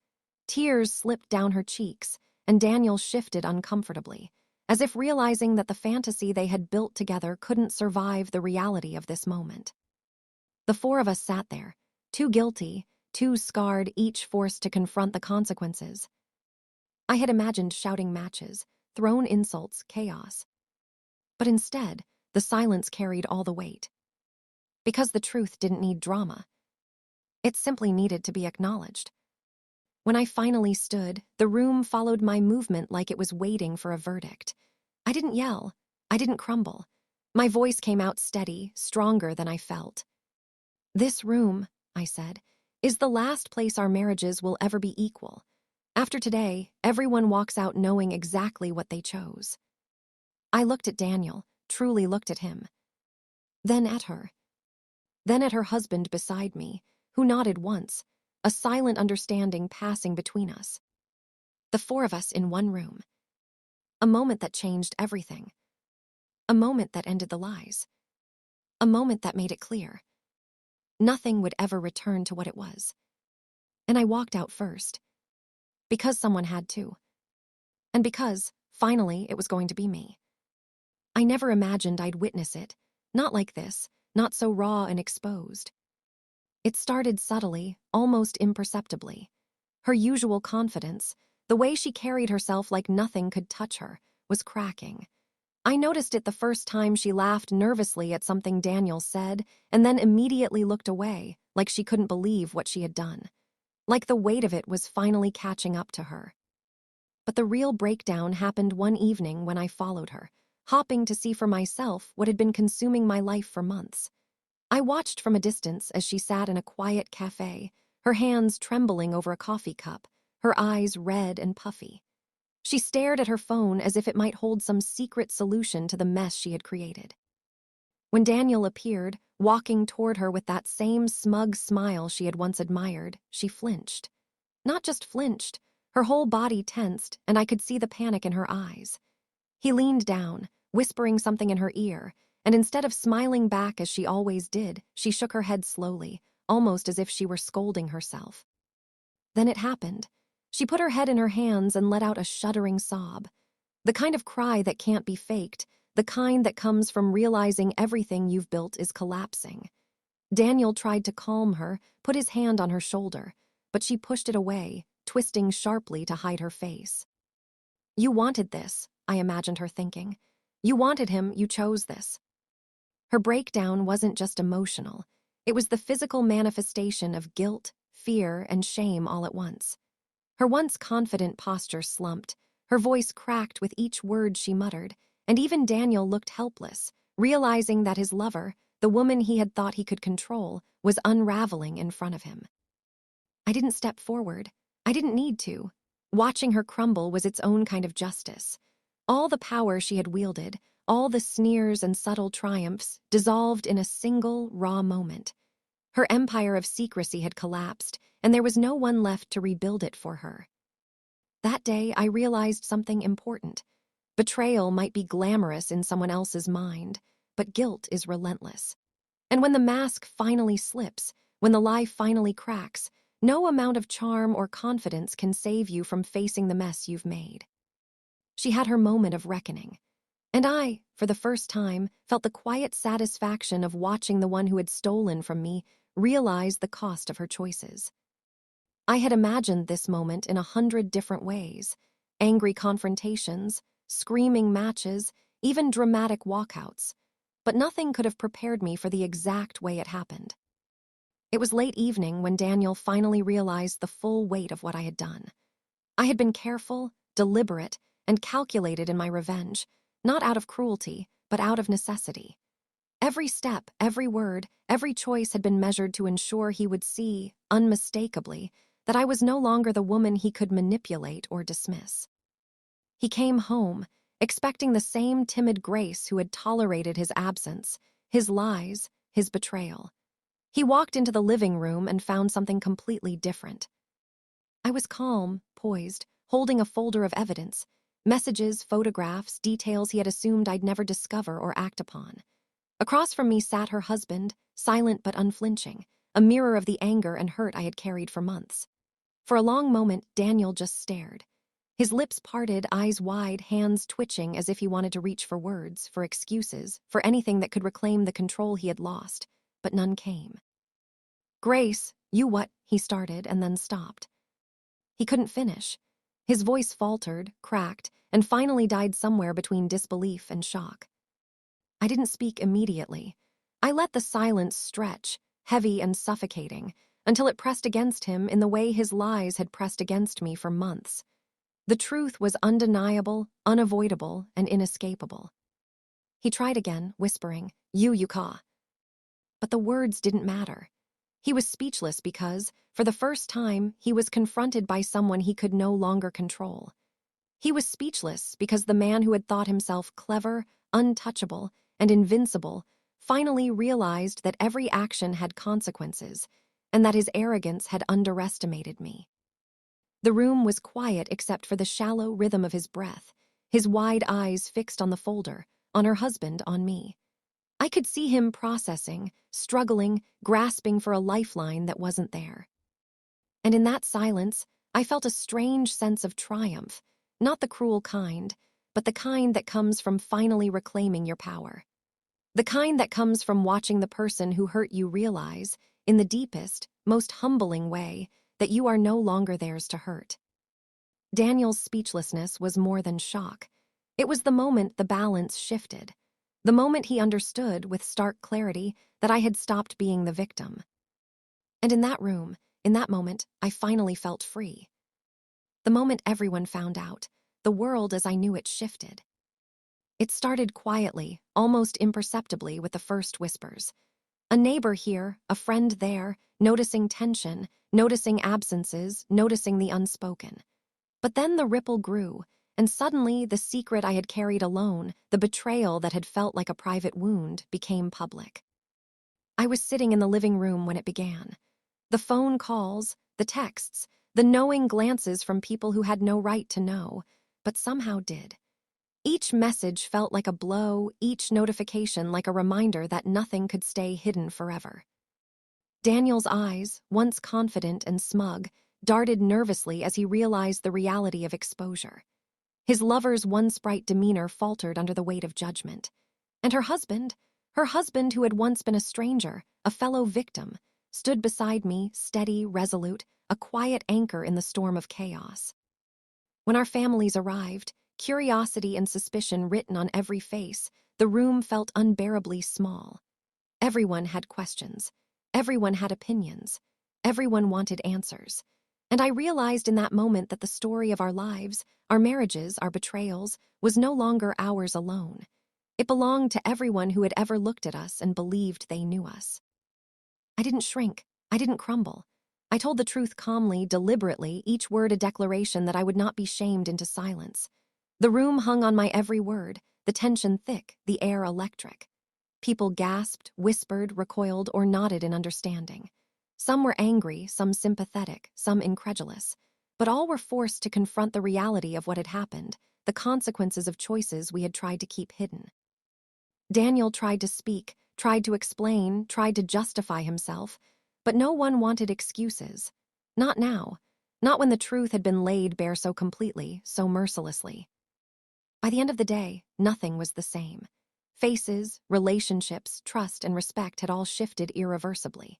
Tears slipped down her cheeks, and Daniel shifted uncomfortably, as if realizing that the fantasy they had built together couldn't survive the reality of this moment. The four of us sat there, too guilty, too scarred, each forced to confront the consequences. I had imagined shouting matches, thrown insults, chaos. But instead, the silence carried all the weight. Because the truth didn't need drama. It simply needed to be acknowledged. When I finally stood, the room followed my movement like it was waiting for a verdict. I didn't yell. I didn't crumble. My voice came out steady, stronger than I felt. "This room," I said, "is the last place our marriages will ever be equal. After today, everyone walks out knowing exactly what they chose." I looked at Daniel, truly looked at him. Then at her. Then at her husband beside me, who nodded once, a silent understanding passing between us. The four of us in one room. A moment that changed everything. A moment that ended the lies. A moment that made it clear. Nothing would ever return to what it was. And I walked out first. Because someone had to. And because, finally, it was going to be me. I never imagined I'd witness it. Not like this, not so raw and exposed. It started subtly, almost imperceptibly. Her usual confidence, the way she carried herself like nothing could touch her, was cracking. I noticed it the first time she laughed nervously at something Daniel said, and then immediately looked away, like she couldn't believe what she had done. Like the weight of it was finally catching up to her. But the real breakdown happened one evening when I followed her, hopping to see for myself what had been consuming my life for months. I watched from a distance as she sat in a quiet cafe, her hands trembling over a coffee cup, her eyes red and puffy. She stared at her phone as if it might hold some secret solution to the mess she had created. When Daniel appeared, walking toward her with that same smug smile she had once admired, she flinched. Not just flinched, her whole body tensed, and I could see the panic in her eyes. He leaned down, whispering something in her ear, and instead of smiling back as she always did, she shook her head slowly, almost as if she were scolding herself. Then it happened. She put her head in her hands and let out a shuddering sob. The kind of cry that can't be faked, the kind that comes from realizing everything you've built is collapsing. Daniel tried to calm her, put his hand on her shoulder, but she pushed it away, twisting sharply to hide her face. "You wanted this," I imagined her thinking. "You wanted him, you chose this." Her breakdown wasn't just emotional. It was the physical manifestation of guilt, fear, and shame all at once. Her once confident posture slumped, her voice cracked with each word she muttered, and even Daniel looked helpless, realizing that his lover, the woman he had thought he could control, was unraveling in front of him. I didn't step forward. I didn't need to. Watching her crumble was its own kind of justice. All the power she had wielded, all the sneers and subtle triumphs, dissolved in a single, raw moment. Her empire of secrecy had collapsed, and there was no one left to rebuild it for her. That day, I realized something important. Betrayal might be glamorous in someone else's mind, but guilt is relentless. And when the mask finally slips, when the lie finally cracks, no amount of charm or confidence can save you from facing the mess you've made. She had her moment of reckoning. And I, for the first time, felt the quiet satisfaction of watching the one who had stolen from me realize the cost of her choices. I had imagined this moment in 100 different ways: angry confrontations, screaming matches, even dramatic walkouts. But nothing could have prepared me for the exact way it happened. It was late evening when Daniel finally realized the full weight of what I had done. I had been careful, deliberate, and calculated in my revenge, not out of cruelty, but out of necessity. Every step, every word, every choice had been measured to ensure he would see, unmistakably, that I was no longer the woman he could manipulate or dismiss. He came home, expecting the same timid Grace who had tolerated his absence, his lies, his betrayal. He walked into the living room and found something completely different. I was calm, poised, holding a folder of evidence, messages, photographs, details he had assumed I'd never discover or act upon. Across from me sat her husband, silent but unflinching, a mirror of the anger and hurt I had carried for months. For a long moment, Daniel just stared. His lips parted, eyes wide, hands twitching as if he wanted to reach for words, for excuses, for anything that could reclaim the control he had lost, but none came. "Grace, you what?" he started and then stopped. He couldn't finish. His voice faltered, cracked, and finally died somewhere between disbelief and shock. I didn't speak immediately. I let the silence stretch, heavy and suffocating, until it pressed against him in the way his lies had pressed against me for months. The truth was undeniable, unavoidable, and inescapable. He tried again, whispering, "You, Yuka." But the words didn't matter. He was speechless because, for the first time, he was confronted by someone he could no longer control. He was speechless because the man who had thought himself clever, untouchable, and invincible finally realized that every action had consequences, and that his arrogance had underestimated me. The room was quiet except for the shallow rhythm of his breath, his wide eyes fixed on the folder, on her husband, on me. I could see him processing, struggling, grasping for a lifeline that wasn't there. And in that silence, I felt a strange sense of triumph, not the cruel kind, but the kind that comes from finally reclaiming your power. The kind that comes from watching the person who hurt you realize, in the deepest, most humbling way, that you are no longer theirs to hurt. Daniel's speechlessness was more than shock. It was the moment the balance shifted. The moment he understood, with stark clarity, that I had stopped being the victim. And in that room, in that moment, I finally felt free. The moment everyone found out, the world as I knew it shifted. It started quietly, almost imperceptibly, with the first whispers. A neighbor here, a friend there, noticing tension, noticing absences, noticing the unspoken. But then the ripple grew, and suddenly the secret I had carried alone, the betrayal that had felt like a private wound, became public. I was sitting in the living room when it began. The phone calls, the texts, the knowing glances from people who had no right to know, but somehow did. Each message felt like a blow, each notification like a reminder that nothing could stay hidden forever. Daniel's eyes, once confident and smug, darted nervously as he realized the reality of exposure. His lover's once bright demeanor faltered under the weight of judgment. And her husband who had once been a stranger, a fellow victim, stood beside me, steady, resolute, a quiet anchor in the storm of chaos. When our families arrived, curiosity and suspicion written on every face, the room felt unbearably small. Everyone had questions. Everyone had opinions. Everyone wanted answers. And I realized in that moment that the story of our lives, our marriages, our betrayals, was no longer ours alone. It belonged to everyone who had ever looked at us and believed they knew us. I didn't shrink. I didn't crumble. I told the truth calmly, deliberately, each word a declaration that I would not be shamed into silence. The room hung on my every word, the tension thick, the air electric. People gasped, whispered, recoiled, or nodded in understanding. Some were angry, some sympathetic, some incredulous. But all were forced to confront the reality of what had happened, the consequences of choices we had tried to keep hidden. Daniel tried to speak, tried to explain, tried to justify himself, but no one wanted excuses. Not now. Not when the truth had been laid bare so completely, so mercilessly. By the end of the day, nothing was the same. Faces, relationships, trust, and respect had all shifted irreversibly.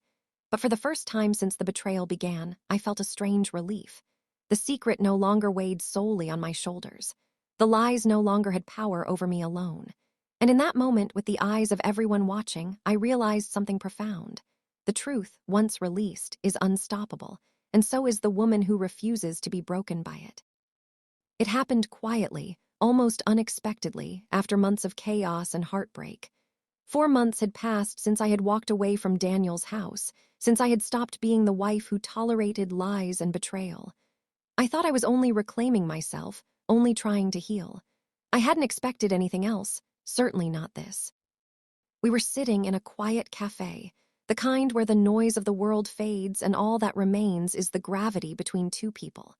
But for the first time since the betrayal began, I felt a strange relief. The secret no longer weighed solely on my shoulders. The lies no longer had power over me alone. And in that moment, with the eyes of everyone watching, I realized something profound. The truth, once released, is unstoppable, and so is the woman who refuses to be broken by it. It happened quietly, almost unexpectedly, after months of chaos and heartbreak. 4 months had passed since I had walked away from Daniel's house, since I had stopped being the wife who tolerated lies and betrayal. I thought I was only reclaiming myself, only trying to heal. I hadn't expected anything else, certainly not this. We were sitting in a quiet cafe, the kind where the noise of the world fades and all that remains is the gravity between two people.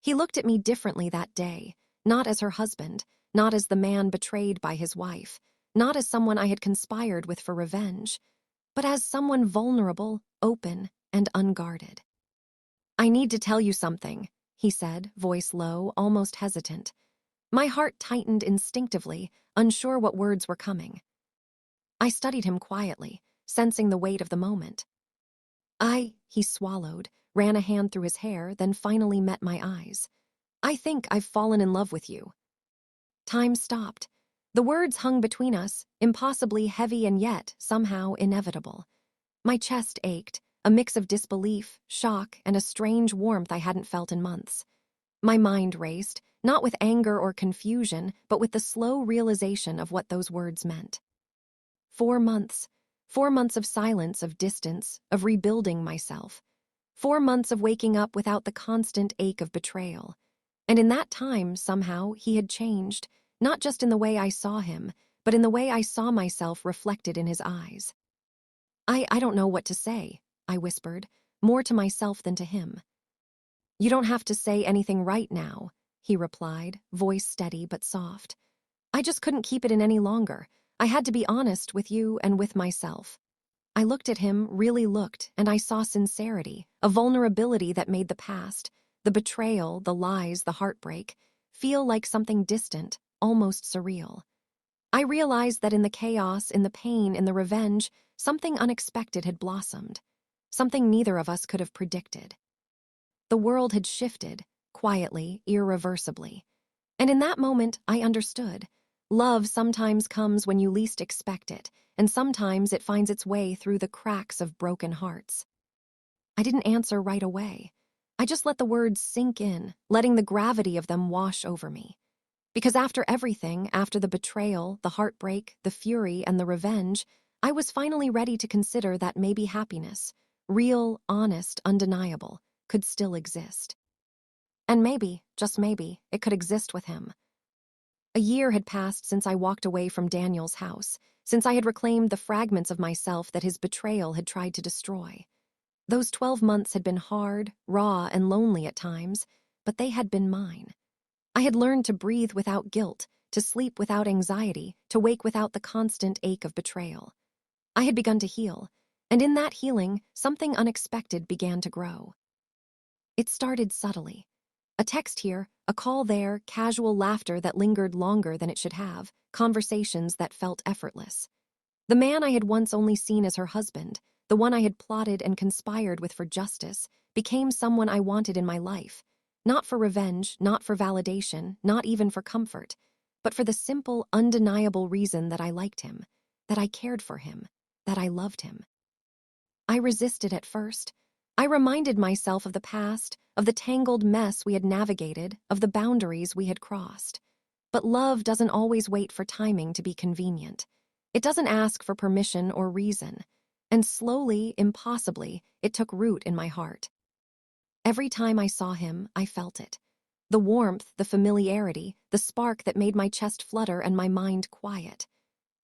He looked at me differently that day, not as her husband, not as the man betrayed by his wife, not as someone I had conspired with for revenge, but as someone vulnerable, open, and unguarded. "I need to tell you something," he said, voice low, almost hesitant. My heart tightened instinctively, unsure what words were coming. I studied him quietly, sensing the weight of the moment. He swallowed, ran a hand through his hair, then finally met my eyes. I think I've fallen in love with you." Time stopped. The words hung between us, impossibly heavy and yet somehow inevitable. My chest ached, a mix of disbelief, shock, and a strange warmth I hadn't felt in months. My mind raced, not with anger or confusion, but with the slow realization of what those words meant. 4 months. 4 months of silence, of distance, of rebuilding myself. 4 months of waking up without the constant ache of betrayal. And in that time, somehow, he had changed, not just in the way I saw him, but in the way I saw myself reflected in his eyes. I don't know what to say," I whispered, more to myself than to him. "You don't have to say anything right now," he replied, voice steady but soft. "I just couldn't keep it in any longer. I had to be honest with you and with myself." I looked at him, really looked, and I saw sincerity, a vulnerability that made the past, the betrayal, the lies, the heartbreak, feel like something distant, almost surreal. I realized that in the chaos, in the pain, in the revenge, something unexpected had blossomed, something neither of us could have predicted. The world had shifted, quietly, irreversibly. And in that moment, I understood. Love sometimes comes when you least expect it, and sometimes it finds its way through the cracks of broken hearts. I didn't answer right away. I just let the words sink in, letting the gravity of them wash over me. Because after everything, after the betrayal, the heartbreak, the fury, and the revenge, I was finally ready to consider that maybe happiness, real, honest, undeniable, could still exist. And maybe, just maybe, it could exist with him. A year had passed since I walked away from Daniel's house, since I had reclaimed the fragments of myself that his betrayal had tried to destroy. Those 12 months had been hard, raw, and lonely at times, but they had been mine. I had learned to breathe without guilt, to sleep without anxiety, to wake without the constant ache of betrayal. I had begun to heal, and in that healing, something unexpected began to grow. It started subtly. A text here, a call there, casual laughter that lingered longer than it should have, conversations that felt effortless. The man I had once only seen as her husband, the one I had plotted and conspired with for justice, became someone I wanted in my life. Not for revenge, not for validation, not even for comfort, but for the simple, undeniable reason that I liked him, that I cared for him, that I loved him. I resisted at first. I reminded myself of the past, of the tangled mess we had navigated, of the boundaries we had crossed. But love doesn't always wait for timing to be convenient. It doesn't ask for permission or reason. And slowly, impossibly, it took root in my heart. Every time I saw him, I felt it. The warmth, the familiarity, the spark that made my chest flutter and my mind quiet.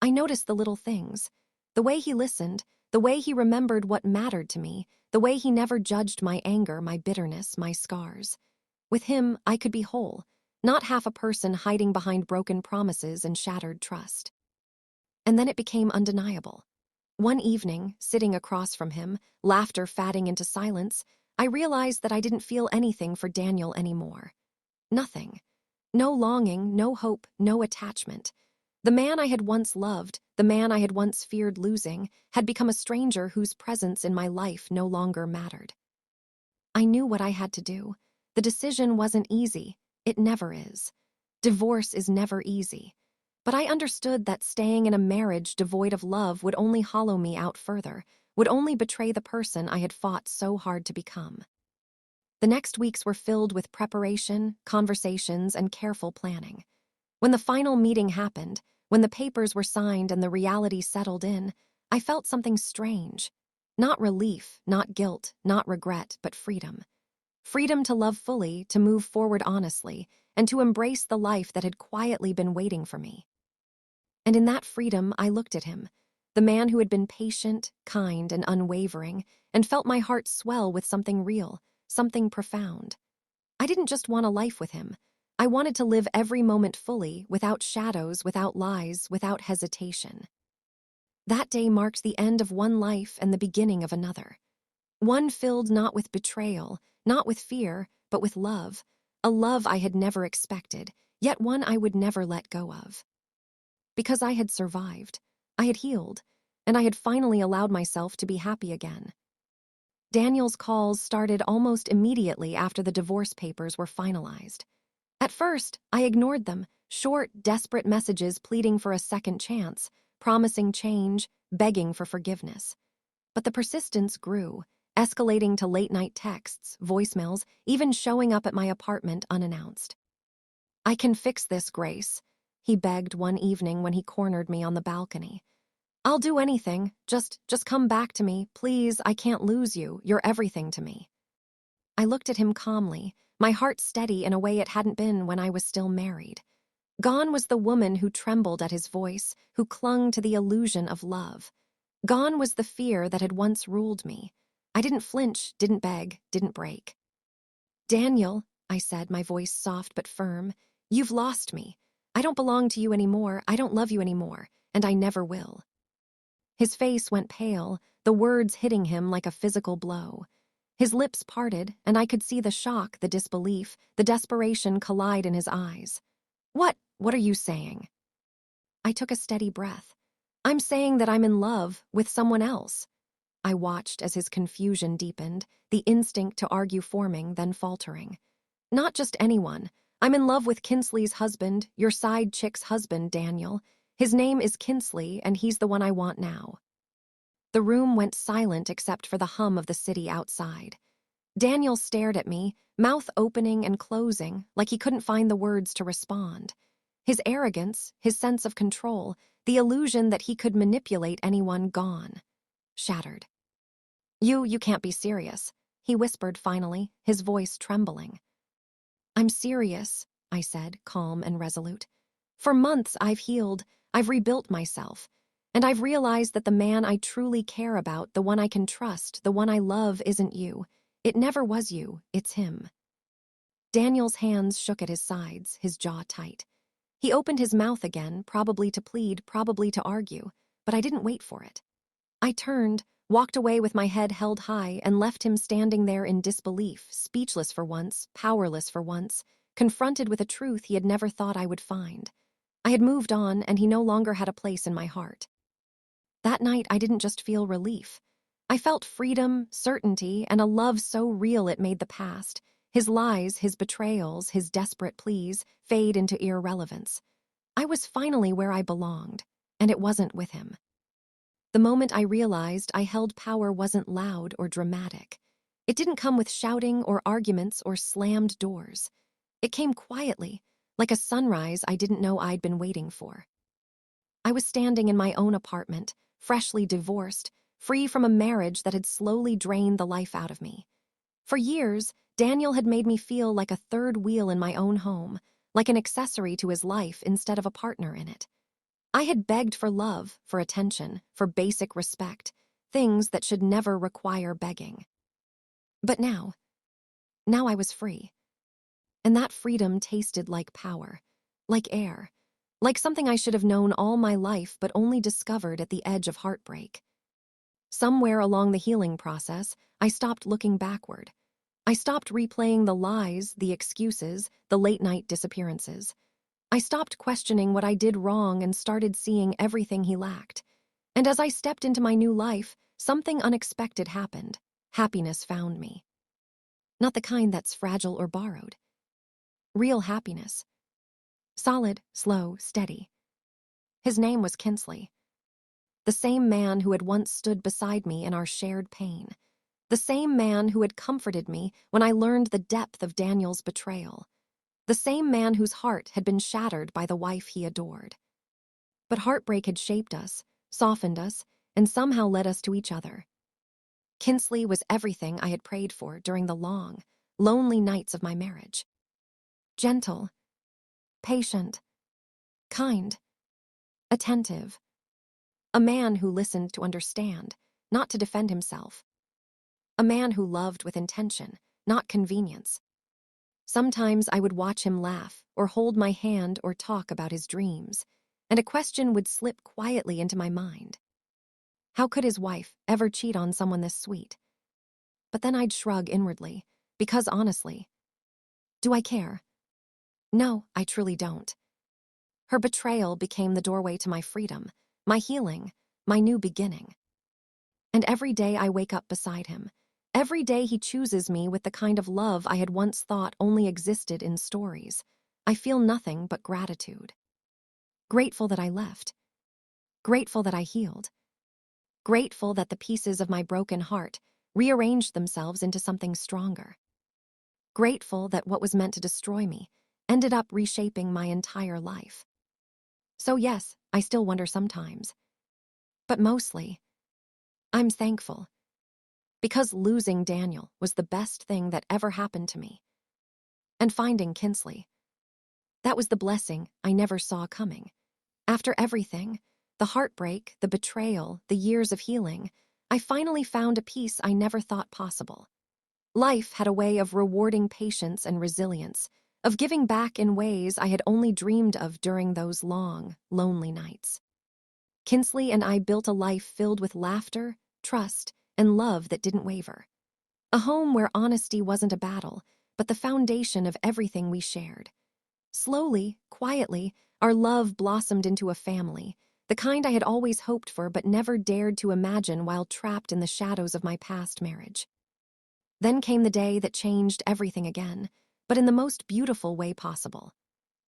I noticed the little things. The way he listened, the way he remembered what mattered to me, the way he never judged my anger, my bitterness, my scars. With him, I could be whole, not half a person hiding behind broken promises and shattered trust. And then it became undeniable. One evening, sitting across from him, laughter fatting into silence, I realized that I didn't feel anything for Daniel anymore. Nothing. No longing, no hope, no attachment. The man I had once loved, the man I had once feared losing, had become a stranger whose presence in my life no longer mattered. I knew what I had to do. The decision wasn't easy. It never is. Divorce is never easy. But I understood that staying in a marriage devoid of love would only hollow me out further, would only betray the person I had fought so hard to become. The next weeks were filled with preparation, conversations, and careful planning. When the final meeting happened, when the papers were signed and the reality settled in, I felt something strange. Not relief, not guilt, not regret, but freedom. Freedom to love fully, to move forward honestly, and to embrace the life that had quietly been waiting for me. And in that freedom, I looked at him, the man who had been patient, kind, and unwavering, and felt my heart swell with something real, something profound. I didn't just want a life with him. I wanted to live every moment fully, without shadows, without lies, without hesitation. That day marked the end of one life and the beginning of another. One filled not with betrayal, not with fear, but with love, a love I had never expected, yet one I would never let go of. Because I had survived, I had healed, and I had finally allowed myself to be happy again. Daniel's calls started almost immediately after the divorce papers were finalized. At first, I ignored them, short, desperate messages pleading for a second chance, promising change, begging for forgiveness. But the persistence grew, escalating to late-night texts, voicemails, even showing up at my apartment unannounced. "I can fix this, Grace," he begged one evening when he cornered me on the balcony. "I'll do anything. Just come back to me. Please, I can't lose you. You're everything to me." I looked at him calmly, my heart steady in a way it hadn't been when I was still married. Gone was the woman who trembled at his voice, who clung to the illusion of love. Gone was the fear that had once ruled me. I didn't flinch, didn't beg, didn't break. "Daniel," I said, my voice soft but firm, "you've lost me. I don't belong to you anymore, I don't love you anymore, and I never will." His face went pale, the words hitting him like a physical blow. His lips parted, and I could see the shock, the disbelief, the desperation collide in his eyes. What are you saying?" I took a steady breath. "I'm saying that I'm in love with someone else." I watched as his confusion deepened, the instinct to argue forming, then faltering. "Not just anyone. I'm in love with Kinsley's husband, your side chick's husband, Daniel. His name is Kinsley, and he's the one I want now." The room went silent except for the hum of the city outside. Daniel stared at me, mouth opening and closing, like he couldn't find the words to respond. His arrogance, his sense of control, the illusion that he could manipulate anyone gone. Shattered. You can't be serious," he whispered finally, his voice trembling. "I'm serious," I said, calm and resolute. "For months I've healed, I've rebuilt myself, and I've realized that the man I truly care about, the one I can trust, the one I love isn't you. It never was you, it's him." Daniel's hands shook at his sides, his jaw tight. He opened his mouth again, probably to plead, probably to argue, but I didn't wait for it. I turned, walked away with my head held high, and left him standing there in disbelief, speechless for once, powerless for once, confronted with a truth he had never thought I would find. I had moved on, and he no longer had a place in my heart. That night, I didn't just feel relief. I felt freedom, certainty, and a love so real it made the past, his lies, his betrayals, his desperate pleas, fade into irrelevance. I was finally where I belonged, and it wasn't with him. The moment I realized I held power wasn't loud or dramatic. It didn't come with shouting or arguments or slammed doors. It came quietly, like a sunrise I didn't know I'd been waiting for. I was standing in my own apartment, freshly divorced, free from a marriage that had slowly drained the life out of me. For years, Daniel had made me feel like a third wheel in my own home, like an accessory to his life instead of a partner in it. I had begged for love, for attention, for basic respect, things that should never require begging. But now I was free. And that freedom tasted like power, like air, like something I should have known all my life but only discovered at the edge of heartbreak. Somewhere along the healing process, I stopped looking backward. I stopped replaying the lies, the excuses, the late-night disappearances. I stopped questioning what I did wrong and started seeing everything he lacked. And as I stepped into my new life, something unexpected happened. Happiness found me. Not the kind that's fragile or borrowed. Real happiness. Solid, slow, steady. His name was Kinsley. The same man who had once stood beside me in our shared pain. The same man who had comforted me when I learned the depth of Daniel's betrayal. The same man whose heart had been shattered by the wife he adored. But heartbreak had shaped us, softened us, and somehow led us to each other. Kinsley was everything I had prayed for during the long, lonely nights of my marriage. Gentle, patient, kind, attentive. A man who listened to understand, not to defend himself. A man who loved with intention, not convenience. Sometimes I would watch him laugh, or hold my hand or talk about his dreams, and a question would slip quietly into my mind. How could his wife ever cheat on someone this sweet? But then I'd shrug inwardly, because honestly, do I care? No, I truly don't. Her betrayal became the doorway to my freedom, my healing, my new beginning. And every day I wake up beside him. Every day he chooses me with the kind of love I had once thought only existed in stories. I feel nothing but gratitude. Grateful that I left. Grateful that I healed. Grateful that the pieces of my broken heart rearranged themselves into something stronger. Grateful that what was meant to destroy me ended up reshaping my entire life. So yes, I still wonder sometimes. But mostly, I'm thankful. Because losing Daniel was the best thing that ever happened to me. And finding Kinsley, that was the blessing I never saw coming. After everything, the heartbreak, the betrayal, the years of healing, I finally found a peace I never thought possible. Life had a way of rewarding patience and resilience, of giving back in ways I had only dreamed of during those long, lonely nights. Kinsley and I built a life filled with laughter, trust, and love that didn't waver. A home where honesty wasn't a battle, but the foundation of everything we shared. Slowly, quietly, our love blossomed into a family, the kind I had always hoped for but never dared to imagine while trapped in the shadows of my past marriage. Then came the day that changed everything again, but in the most beautiful way possible.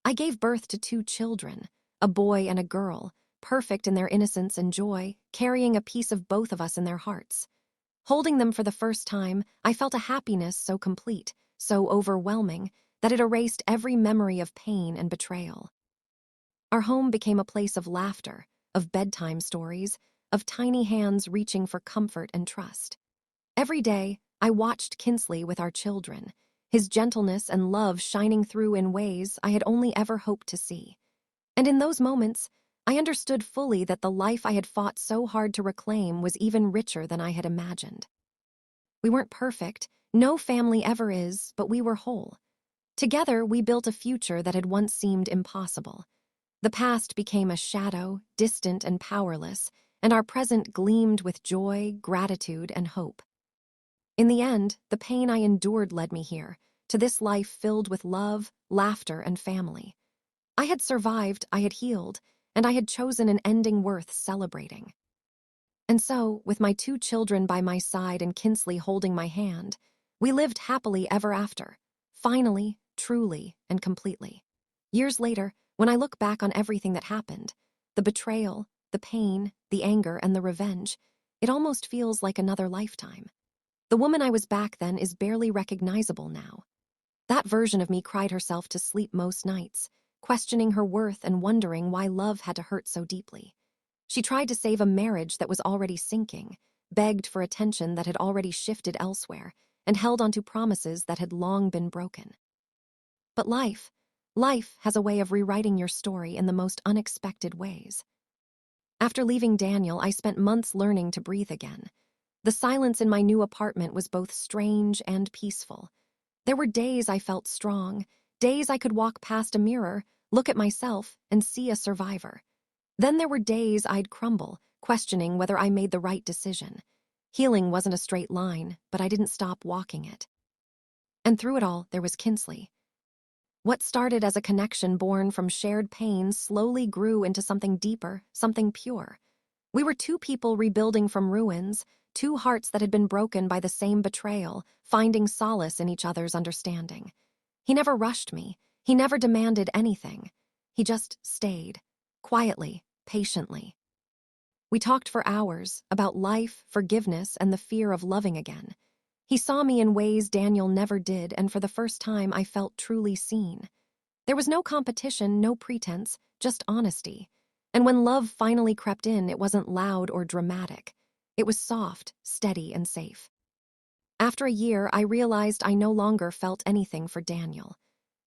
I gave birth to 2 children, a boy and a girl, perfect in their innocence and joy, carrying a piece of both of us in their hearts. Holding them for the first time, I felt a happiness so complete, so overwhelming, that it erased every memory of pain and betrayal. Our home became a place of laughter, of bedtime stories, of tiny hands reaching for comfort and trust. Every day, I watched Kinsley with our children, his gentleness and love shining through in ways I had only ever hoped to see. And in those moments, I understood fully that the life I had fought so hard to reclaim was even richer than I had imagined. We weren't perfect, no family ever is, but we were whole. Together, we built a future that had once seemed impossible. The past became a shadow, distant and powerless, and our present gleamed with joy, gratitude, and hope. In the end, the pain I endured led me here, to this life filled with love, laughter, and family. I had survived, I had healed, and I had chosen an ending worth celebrating. And so, with my 2 children by my side and Kinsley holding my hand, we lived happily ever after, finally, truly, and completely. Years later, when I look back on everything that happened, the betrayal, the pain, the anger, and the revenge, it almost feels like another lifetime. The woman I was back then is barely recognizable now. That version of me cried herself to sleep most nights, questioning her worth and wondering why love had to hurt so deeply. She tried to save a marriage that was already sinking, begged for attention that had already shifted elsewhere, and held onto promises that had long been broken. But life has a way of rewriting your story in the most unexpected ways. After leaving Daniel, I spent months learning to breathe again. The silence in my new apartment was both strange and peaceful. There were days I felt strong, days I could walk past a mirror, look at myself, and see a survivor. Then there were days I'd crumble, questioning whether I made the right decision. Healing wasn't a straight line, but I didn't stop walking it. And through it all, there was Kinsley. What started as a connection born from shared pain slowly grew into something deeper, something pure. We were 2 people rebuilding from ruins, 2 hearts that had been broken by the same betrayal, finding solace in each other's understanding. He never rushed me. He never demanded anything. He just stayed, quietly, patiently. We talked for hours about life, forgiveness, and the fear of loving again. He saw me in ways Daniel never did, and for the first time I felt truly seen. There was no competition, no pretense, just honesty. And when love finally crept in, it wasn't loud or dramatic. It was soft, steady, and safe. After a year, I realized I no longer felt anything for Daniel.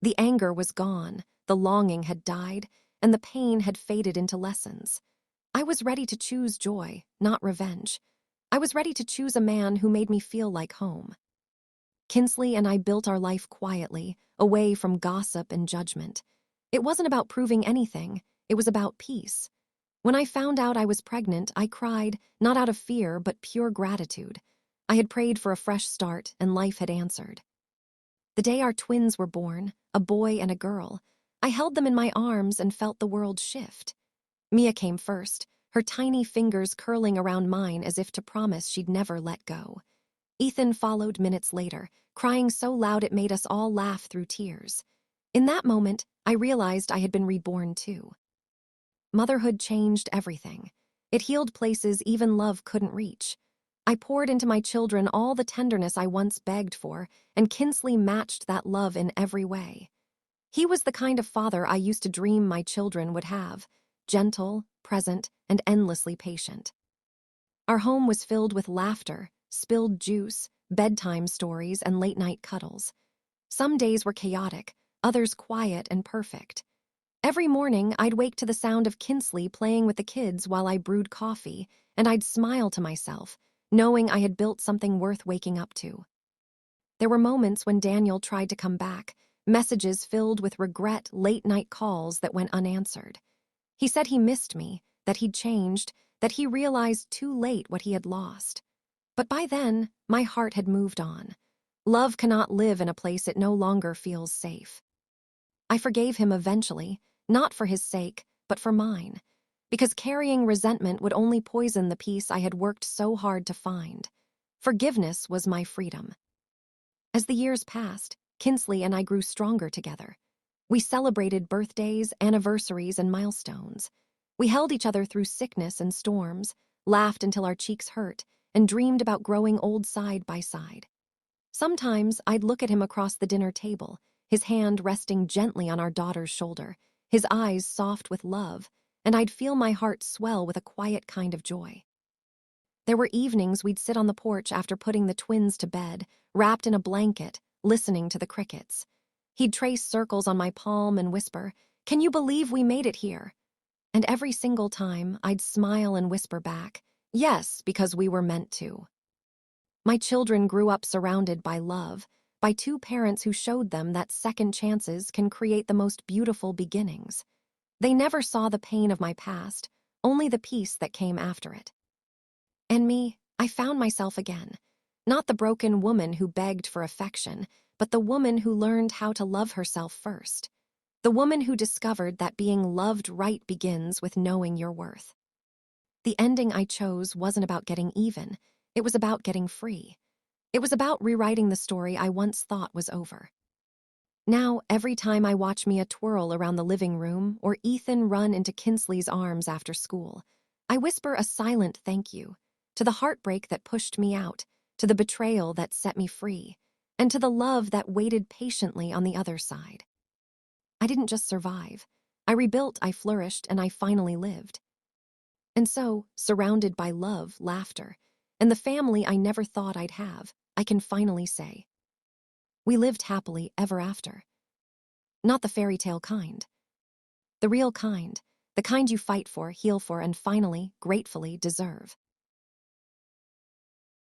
The anger was gone, the longing had died, and the pain had faded into lessons. I was ready to choose joy, not revenge. I was ready to choose a man who made me feel like home. Kinsley and I built our life quietly, away from gossip and judgment. It wasn't about proving anything, it was about peace. When I found out I was pregnant, I cried, not out of fear, but pure gratitude. I had prayed for a fresh start, and life had answered. The day our twins were born, a boy and a girl, I held them in my arms and felt the world shift. Mia came first, her tiny fingers curling around mine as if to promise she'd never let go. Ethan followed minutes later, crying so loud it made us all laugh through tears. In that moment, I realized I had been reborn too. Motherhood changed everything. It healed places even love couldn't reach. I poured into my children all the tenderness I once begged for, and Kinsley matched that love in every way. He was the kind of father I used to dream my children would have, gentle, present, and endlessly patient. Our home was filled with laughter, spilled juice, bedtime stories, and late-night cuddles. Some days were chaotic, others quiet and perfect. Every morning, I'd wake to the sound of Kinsley playing with the kids while I brewed coffee, and I'd smile to myself, knowing I had built something worth waking up to. There were moments when Daniel tried to come back, messages filled with regret, late-night calls that went unanswered. He said he missed me, that he'd changed, that he realized too late what he had lost. But by then, my heart had moved on. Love cannot live in a place it no longer feels safe. I forgave him eventually, not for his sake, but for mine, because carrying resentment would only poison the peace I had worked so hard to find. Forgiveness was my freedom. As the years passed, Kinsley and I grew stronger together. We celebrated birthdays, anniversaries, and milestones. We held each other through sickness and storms, laughed until our cheeks hurt, and dreamed about growing old side by side. Sometimes I'd look at him across the dinner table, his hand resting gently on our daughter's shoulder, his eyes soft with love, and I'd feel my heart swell with a quiet kind of joy. There were evenings we'd sit on the porch after putting the twins to bed, wrapped in a blanket, listening to the crickets. He'd trace circles on my palm and whisper, "Can you believe we made it here?" And every single time, I'd smile and whisper back, "Yes, because we were meant to." My children grew up surrounded by love, by two parents who showed them that second chances can create the most beautiful beginnings. They never saw the pain of my past, only the peace that came after it. And me, I found myself again. Not the broken woman who begged for affection, but the woman who learned how to love herself first. The woman who discovered that being loved right begins with knowing your worth. The ending I chose wasn't about getting even, it was about getting free. It was about rewriting the story I once thought was over. Now, every time I watch Mia twirl around the living room or Ethan run into Kinsley's arms after school, I whisper a silent thank you to the heartbreak that pushed me out, to the betrayal that set me free, and to the love that waited patiently on the other side. I didn't just survive. I rebuilt, I flourished, and I finally lived. And so, surrounded by love, laughter, and the family I never thought I'd have, I can finally say, we lived happily ever after. Not the fairy tale kind. The real kind, the kind you fight for, heal for, and finally, gratefully deserve.